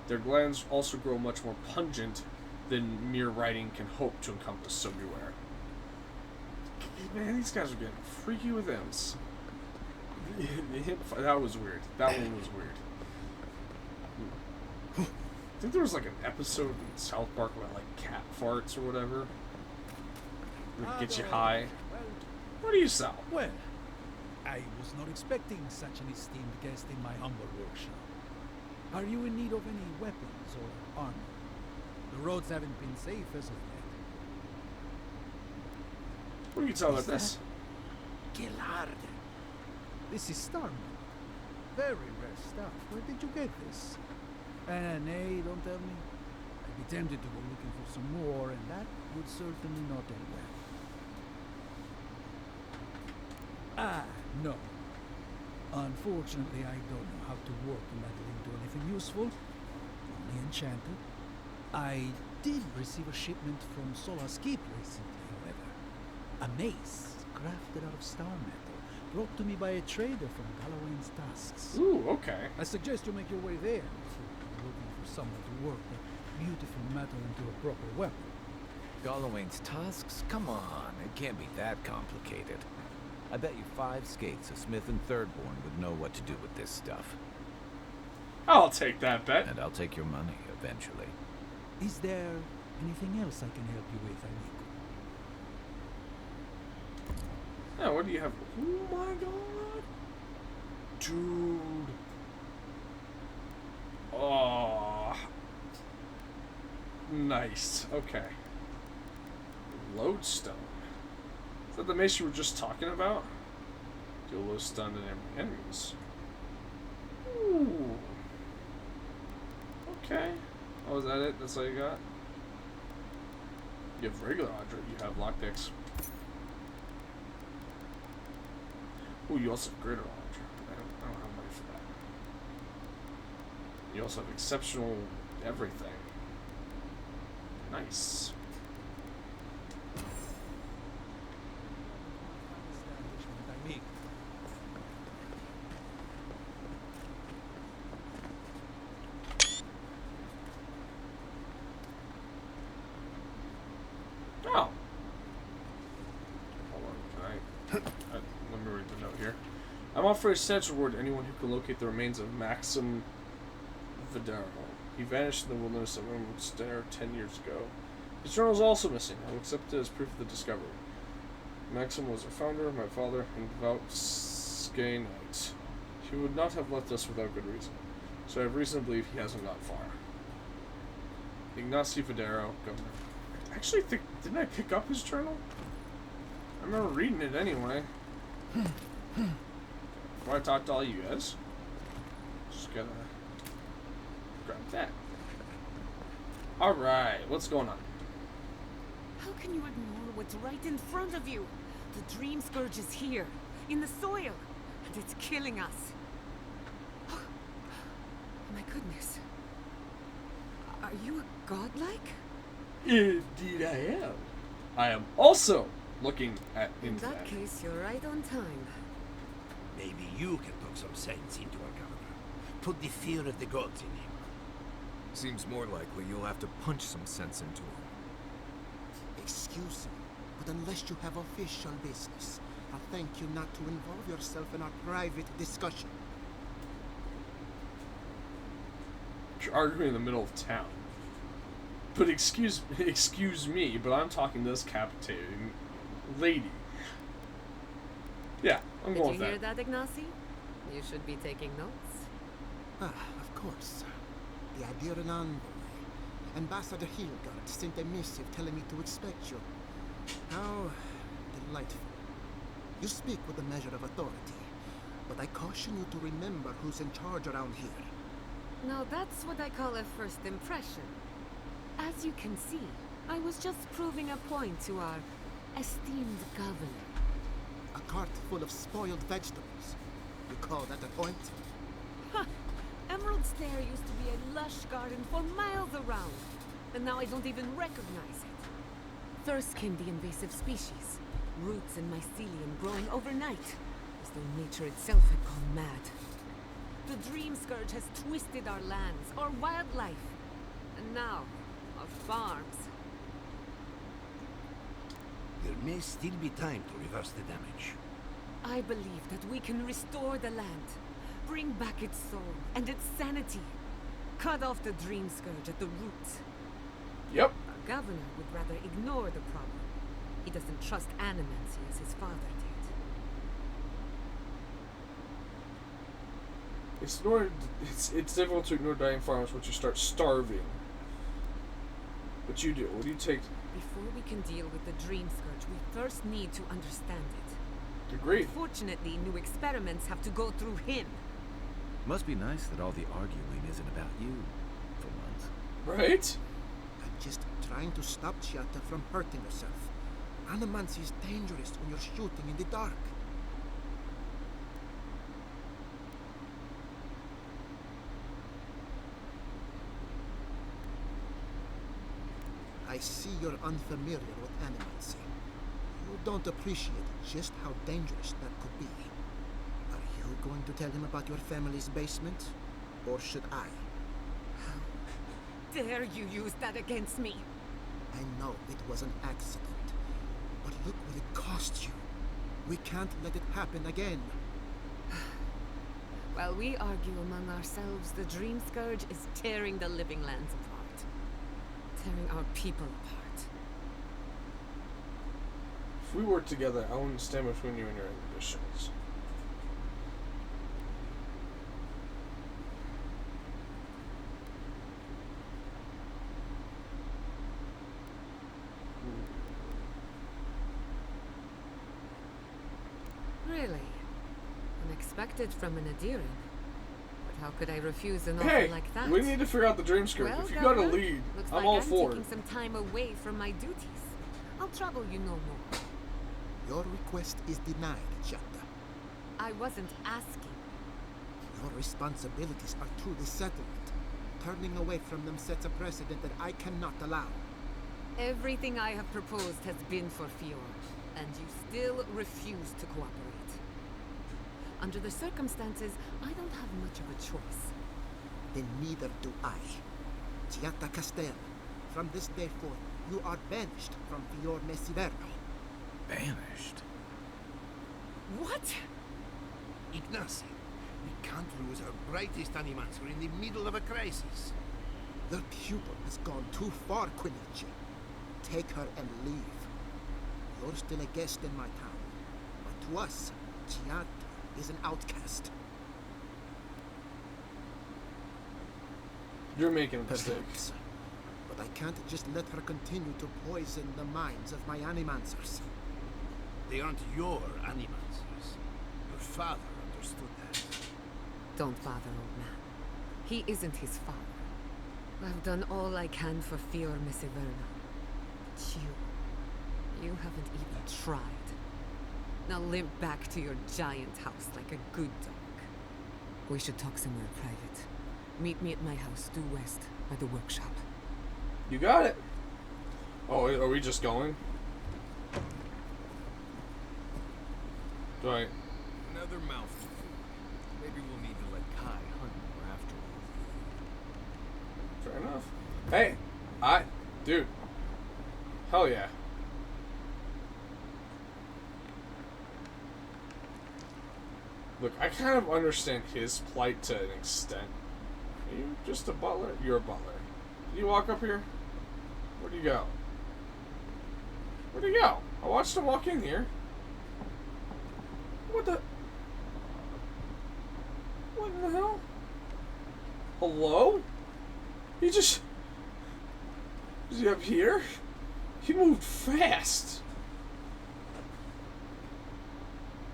Their glands also grow much more pungent than mere writing can hope to encompass, so beware. Man, these guys are getting freaky with imps. That was weird. That one was weird. I think there was like an episode in South Park about like cat farts or whatever. Would get you high. What do you sell? Well, I was not expecting such an esteemed guest in my humble workshop. Are you in need of any weapons or armor? The roads haven't been safe as of yet. What can you tell about this? Gillard. This is Starman. Very rare stuff. Where did you get this? Nay, don't tell me. I'd be tempted to go looking for some more, and that would certainly not end well. Ah, no. Unfortunately, I don't know how to work metal into anything useful. Only enchanted. I did receive a shipment from Solar's Keep recently, however. A mace crafted out of star metal, brought to me by a trader from Galloway's Tusks. Ooh, okay. I suggest you make your way there if you're looking for someone to work the beautiful metal into a proper weapon. Galloway's Tusks? Come on, it can't be that complicated. I bet you 5 skates a Smith and Thirdborn would know what to do with this stuff. I'll take that bet. And I'll take your money, eventually. Is there anything else I can help you with, amigo? Yeah, what do you have? Oh my god. Dude. Oh. Nice. Okay. Lodestone. Is that the mace you were just talking about? Deal lodestone to enemies. Ooh. Okay. Oh, is that it? That's all you got? You have regular Audra. You have lockpicks. Ooh, you also have greater Audra. I don't have money for that. You also have exceptional everything. Nice. Oh. Hold on, let me read the note here. I'm offering a substantial reward to anyone who can locate the remains of Maxim Vidaro. He vanished in the wilderness of Stare 10 years ago. His journal is also missing. I will accept it as proof of the discovery. Maxim was our founder, my father, and devout Skay Knight. He would not have left us without good reason, so I have reason to believe he hasn't gone far. Ignacy Vidaro, governor. I actually think, didn't I pick up his journal? I remember reading it anyway. Before I talked to all you guys. Just gotta grab that. Alright, what's going on? How can you ignore what's right in front of you? The Dream Scourge is here, in the soil, and it's killing us. Oh, my goodness. Are you a godlike? Indeed I am. I am also looking at In into that case, you're right on time. Maybe you can talk some sense into our governor. Put the fear of the gods in him. Seems more likely you'll have to punch some sense into him. Excuse me, but unless you have official business, I'll thank you not to involve yourself in our private discussion. You're arguing in the middle of town. But excuse me, but I'm talking to this captivating lady. Yeah, I'm going with that. Did you hear that, Ignacy? You should be taking notes. Ah, of course. the Adiran envoy. Ambassador Hilgard sent a missive telling me to expect you. How delightful. You speak with a measure of authority, but I caution you to remember who's in charge around here. Now that's what I call a first impression. As you can see, I was just proving a point to our esteemed governor. A cart full of spoiled vegetables. You call that a point? Ha! Emerald Stair used to be a lush garden for miles around, and now I don't even recognize it. First came the invasive species, roots and mycelium growing overnight, as though nature itself had gone mad. The Dream Scourge has twisted our lands, our wildlife, and now, our farms. There may still be time to reverse the damage. I believe that we can restore the land, bring back its soul and its sanity, cut off the Dream Scourge at the roots. Yep. Our governor would rather ignore the problem. He doesn't trust Animancer as his father did. It's difficult to ignore dying farms once you start starving. But you do. What do you take? Before we can deal with the Dream Scourge, we first need to understand it. Agreed. Unfortunately, new experiments have to go through him. Must be nice that all the arguing isn't about you, for once. Right? I'm just trying to stop Chiata from hurting herself. Animancer is dangerous when you're shooting in the dark. I see you're unfamiliar with Animancer. You don't appreciate just how dangerous that could be. Are you going to tell him about your family's basement? Or should I? How dare you use that against me? I know it was an accident. But look what it cost you. We can't let it happen again. While we argue among ourselves, the Dream Scourge is tearing the living lands apart. Tearing our people apart. If we work together, I wouldn't stand between you and your ambitions. Really? Unexpected from an Adiran. But how could I refuse an Hey, offer like that? we need to figure out the Dream Scourge. Well, if you got a Governor, lead, looks I'm like all I'm for taking it. some time away from my duties. I'll trouble you no more. Your request is denied, Chiata. I wasn't asking. Your responsibilities are to the settlement. Turning away from them sets a precedent that I cannot allow. Everything I have proposed has been for Fior, and you still refuse to cooperate. Under the circumstances, I don't have much of a choice. Then neither do I. Chiata Castel, from this day forth, you are banished from Fior Mesiverno. Banished? What? Ignacy, we can't lose our brightest Animancer in the middle of a crisis. Your pupil has gone too far, Quinici. Take her and leave. You're still a guest in my town. But to us, Chiata is an outcast. You're making a mistake. Perhaps. But I can't just let her continue to poison the minds of my Animancers. They aren't your Animancers. Your father understood that. Don't bother, old man. He isn't his father. I've done all I can for Fior Mesiverno. But you haven't even tried. Now limp back to your giant house like a good dog. We should talk somewhere private. Meet me at my house due west by the workshop. You got it. Oh, are we just going? Right. Another mouthful. Maybe we'll need to let Kai hunt more after all. Fair enough. Hey, dude. Hell yeah. Look, I kind of understand his plight to an extent. Are you just a butler? You're a butler. Did you walk up here? Where'd you go? Where'd he go? I watched him walk in here. What the? What in the hell? Hello? Is he up here? He moved fast.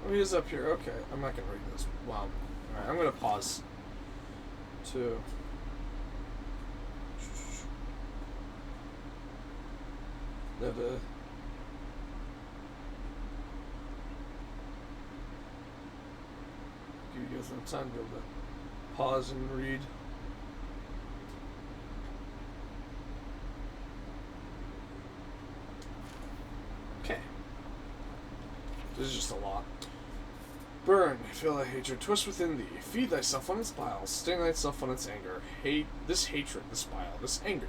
Oh, he is up here. Okay, I'm not gonna read this. Wow. Alright, I'm gonna pause to that give you guys enough time to be able to pause and read. Okay. This is just a lot. Burn, feel thy hatred, twist within thee, feed thyself on its bile, sting thyself on its anger, hate this hatred, this bile, this anger,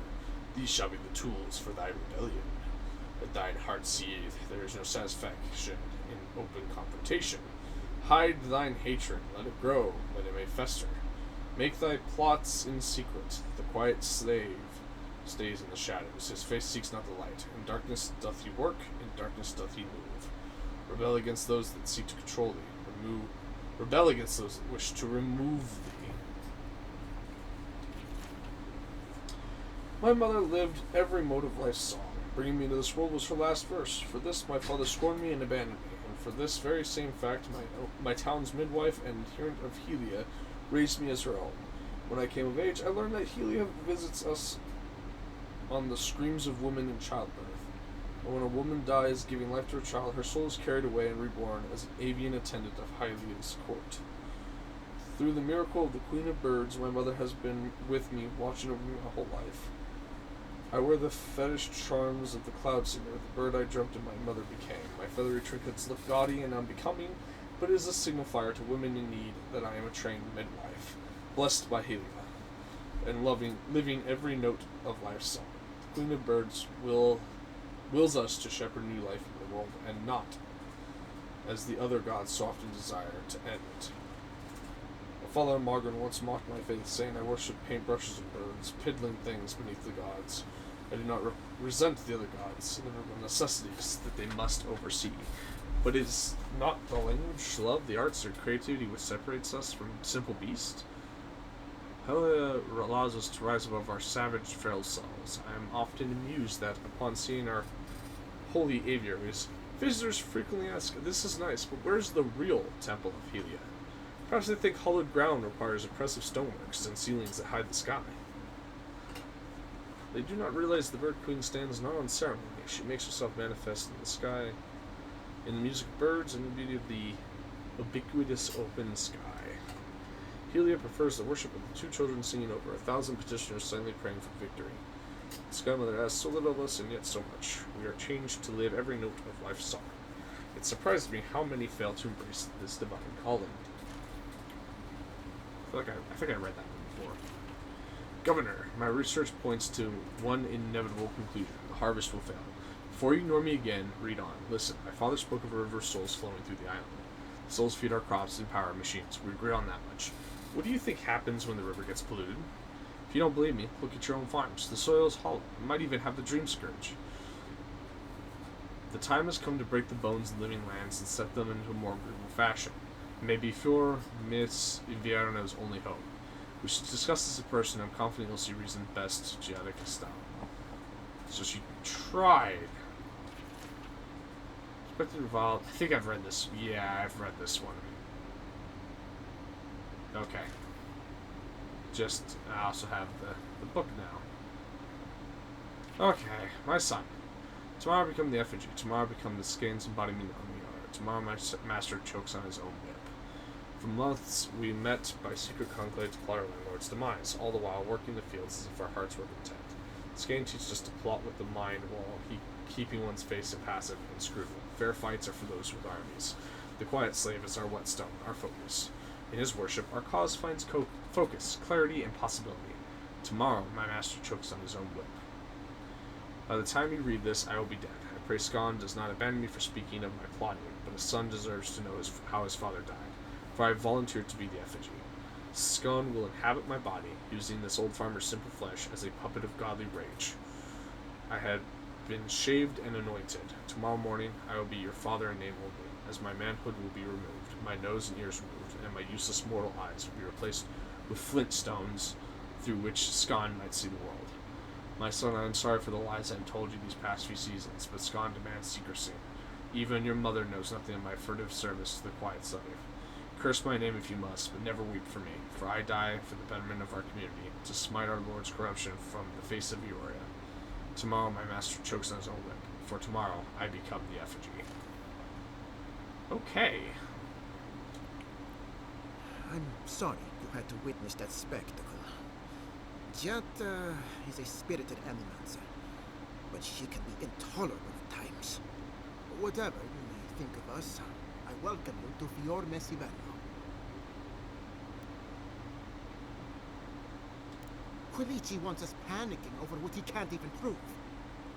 these shall be the tools for thy rebellion. Let thine heart seethe, there is no satisfaction in open confrontation. Hide thine hatred, let it grow, that it may fester. Make thy plots in secret, the quiet slave stays in the shadows, his face seeks not the light. In darkness doth he work, in darkness doth he move. Rebel against those that seek to control thee. Rebel against those that wish to remove thee. My mother lived every mode of life's song. Bringing me into this world was her last verse. For this my father scorned me and abandoned me. And for this very same fact my town's midwife and adherent of Helia raised me as her own. When I came of age, I learned that Helia visits us on the screams of women in childbirth. And when a woman dies giving life to her child, her soul is carried away and reborn as an avian attendant of Hylia's court. Through the miracle of the Queen of Birds, my mother has been with me, watching over me my whole life. I wear the fetish charms of the cloud singer, the bird I dreamt of my mother became. My feathery trinkets look gaudy and unbecoming, but it is a signifier to women in need that I am a trained midwife, blessed by Helia, and living every note of life's song. The Queen of Birds wills us to shepherd new life in the world, and not, as the other gods so often desire, to end it. My father Margaret once mocked my faith, saying I worship paintbrushes and birds, piddling things beneath the gods. I do not resent the other gods, and the necessities that they must oversee. But it is not the language, love, the arts, or creativity which separates us from simple beasts. Helia allows us to rise above our savage, feral selves. I am often amused that, upon seeing our holy aviaries, visitors frequently ask, "This is nice, but where's the real temple of Helia?" Perhaps they think hollowed ground requires impressive stoneworks and ceilings that hide the sky. They do not realize the Bird Queen stands not on ceremony. She makes herself manifest in the sky, in the music of birds, and the beauty of the ubiquitous open sky. Helia prefers the worship of the two children singing over 1,000 petitioners silently praying for victory. The Sky Mother asks so little of us and yet so much. We are changed to live every note of life's song. It surprises me how many fail to embrace this divine calling. I think I read that one before. Governor, my research points to one inevitable conclusion. The harvest will fail. Before you ignore me again, read on. Listen, my father spoke of a river of souls flowing through the island. The souls feed our crops and power our machines. We agree on that much. What do you think happens when the river gets polluted? If you don't believe me, look at your own farms. The soil is hollow. You might even have the dream scourge. The time has come to break the bones of living lands and set them into a more agreeable fashion. Maybe for Miss Invierno's only hope. We should discuss this in person. I'm confident you'll see reason best Giada style. So she tried. Expected Avowed. I think I've read this. Yeah, I've read this one. Okay. I also have the book now. Okay, my son. Tomorrow I become the effigy. Tomorrow I become the skin's embodiment on the art. Tomorrow my master chokes on his own whip. For months we met by secret conclave to plot our landlord's demise, all the while working the fields as if our hearts were content. Skein teaches us to plot with the mind while keeping one's face impassive and inscrutable. Fair fights are for those with armies. The quiet slave is our whetstone, our focus. In his worship, our cause finds focus, clarity, and possibility. Tomorrow, my master chokes on his own whip. By the time you read this, I will be dead. I pray Skan does not abandon me for speaking of my plotting, but a son deserves to know how his father died, for I have volunteered to be the effigy. Skan will inhabit my body, using this old farmer's simple flesh as a puppet of godly rage. I had been shaved and anointed. Tomorrow morning, I will be your father in name only, as my manhood will be removed, my nose and ears removed, and my useless mortal eyes will be replaced with flint stones through which Scon might see the world. My son, I am sorry for the lies I have told you these past few seasons, but Scon demands secrecy. Even your mother knows nothing of my furtive service to the quiet slave. Curse my name if you must, but never weep for me, for I die for the betterment of our community, to smite our lord's corruption from the face of Eoria. Tomorrow my master chokes on his own whip, for tomorrow I become the effigy. Okay. I'm sorry you had to witness that spectacle. Jat is a spirited Animancer, but she can be intolerable at times. Whatever you may think of us, I welcome you to Fior Mesivello. Quilici wants us panicking over what he can't even prove.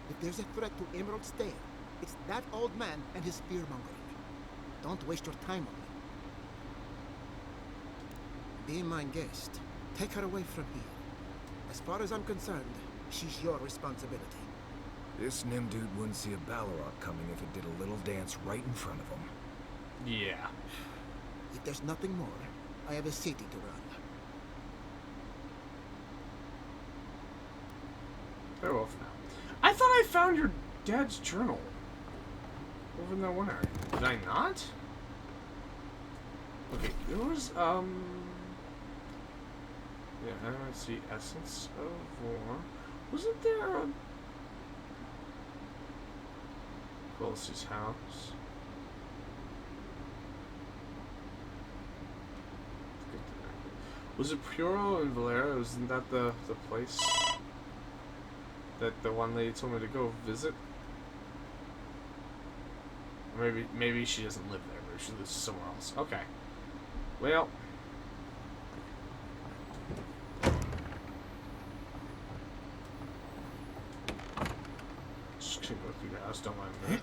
If there's a threat to Emerald's Dale, it's that old man and his fear-mongering. Don't waste your time on me. Be my guest. Take her away from here. As far as I'm concerned, she's your responsibility. This Nimdude wouldn't see a Balrog coming if it did a little dance right in front of him. Yeah. If there's nothing more, I have a city to run. Very well for now. I thought I found your dad's journal over in that one area. Did I not? Okay, there was, yeah, I see Essence of War. Wasn't there a... Quillici's house? Was it Puro and Valera? Wasn't that the place that the one lady told me to go visit? Or maybe she doesn't live there, maybe she lives somewhere else. Okay. Well, just gonna go through the house, don't mind me.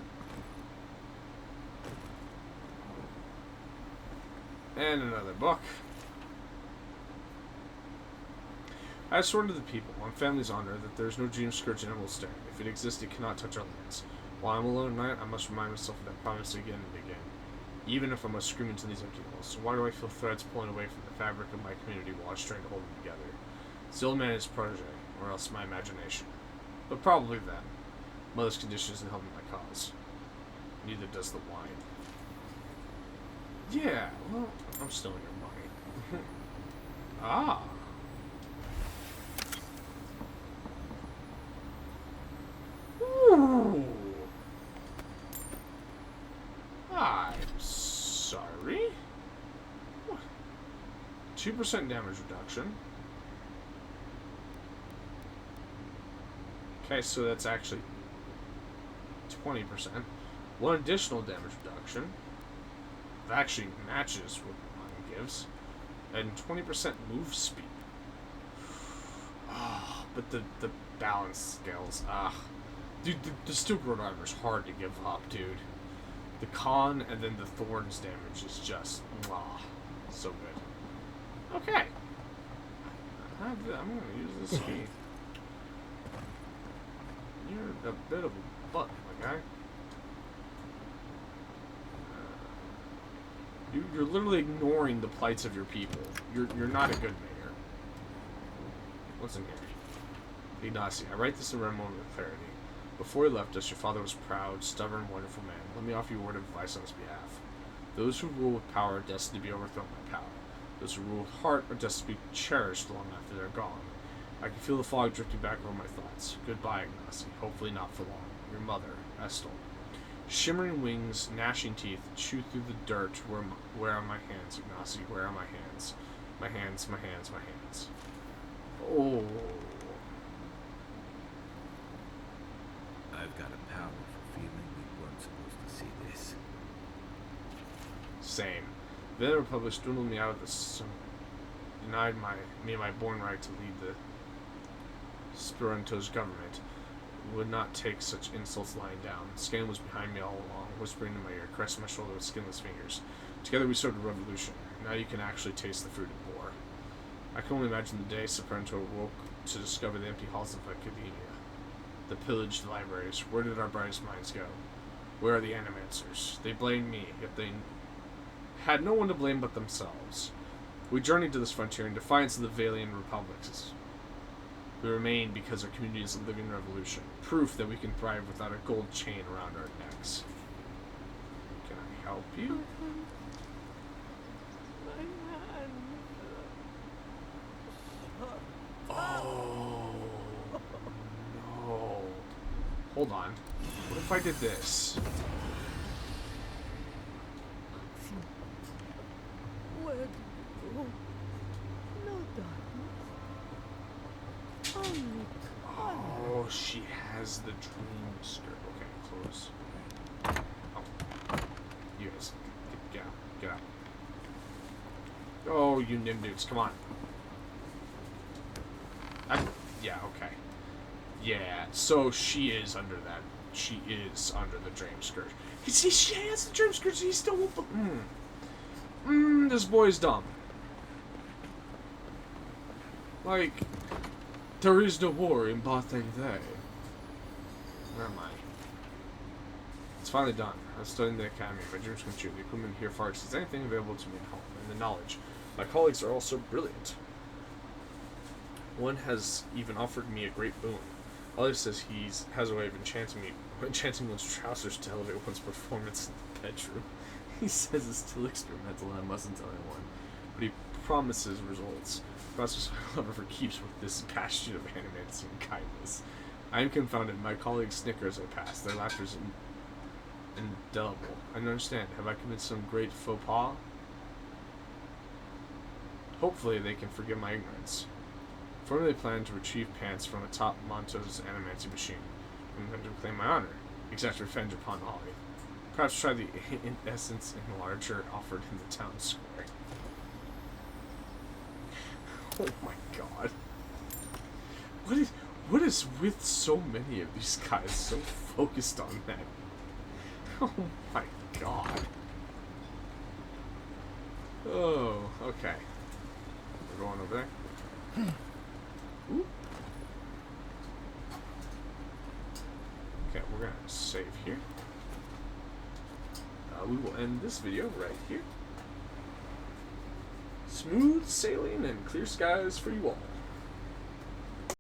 And another book. I have sworn to the people, on family's honor, that there is no dream scourge in Emerald Stern. If it exists, it cannot touch our lands. While I'm alone at night, I must remind myself of that promise again and again. Even if I must scream into these empty walls. So why do I feel threads pulling away from the fabric of my community while I strain to hold them together? It's the old man and his protege, or else my imagination. But probably them. Mother's condition isn't helping my cause. Neither does the wine. Yeah, well, I'm stealing your money. Ah. Ooh. I'm sorry. 2% damage reduction. Okay, so that's actually 20%. One additional damage reduction. That actually matches what mine gives. And 20% move speed. Oh, but the balance scales. Dude, the Steel-Growed armor is hard to give up, dude. The con and then the thorns damage is just so good. Okay. I'm gonna use this key. You're a bit of a butt, my guy. You're literally ignoring the plights of your people. You're not a good mayor. What's in here? Ignacy, I write this in a moment of clarity. Before he left us, your father was proud, stubborn, wonderful man. Let me offer you a word of advice on his behalf. Those who rule with power are destined to be overthrown by power. Those who rule with heart are destined to be cherished long after they're gone. I can feel the fog drifting back over my thoughts. Goodbye, Ignacy. Hopefully not for long. Your mother, Estel. Shimmering wings, gnashing teeth, chew through the dirt. Where are my hands, Ignacy? Where are my hands? My hands, my hands, my hands. Oh. I've got a powerful feeling we weren't supposed to see this. Same. Then the Republic dwindled me out of this, denied me my born right to lead the Speranto's government. Would not take such insults lying down. Scan was behind me all along, whispering in my ear, caressing my shoulder with skinless fingers. Together we started a revolution. Now you can actually taste the fruit it bore. I can only imagine the day Speranto woke to discover the empty halls of academia. The pillaged libraries. Where did our brightest minds go? Where are the Animancers? They blamed me, yet they had no one to blame but themselves. We journeyed to this frontier in defiance of the Valian Republics. We remain because our community is a living revolution. Proof that we can thrive without a gold chain around our necks. Can I help you? Oh, no. Hold on. What if I did this? Where do you go? No darkness. Only color. Oh, she has the dream skirt. Okay, close. Oh. You guys, get out. Get out. Oh, you nim dudes, come on. Yeah, okay. Yeah, so she is under that. She is under the dream skirt. You see, she has the dream skirt, so he still won't. This boy's dumb. Like, there is no war in Bate. Where am I? It's finally done. I was studying the academy. My dreams come true. The equipment here far exceeds anything available to me at home. And the knowledge. My colleagues are also brilliant. One has even offered me a great boon. Other says he has a way of enchanting one's trousers to elevate one's performance in the bedroom. He says it's still experimental and I mustn't tell anyone. But he promises results. Promises my love for keeps with this bastion of Animancer and kindness. I am confounded. My colleagues snicker as I pass. Their laughter is indelible. I don't understand. Have I committed some great faux pas? Hopefully they can forgive my ignorance. Formerly planned to retrieve pants from atop Monto's Animancer machine, and then to claim my honor, exact revenge upon Ollie. Perhaps try the essence enlarger offered in the town square. Oh my god. What is with so many of these guys so focused on that? Oh my god. Oh, okay. We're going over there. Ooh. Okay, we're gonna save here. We will end this video right here. Smooth sailing and clear skies for you all.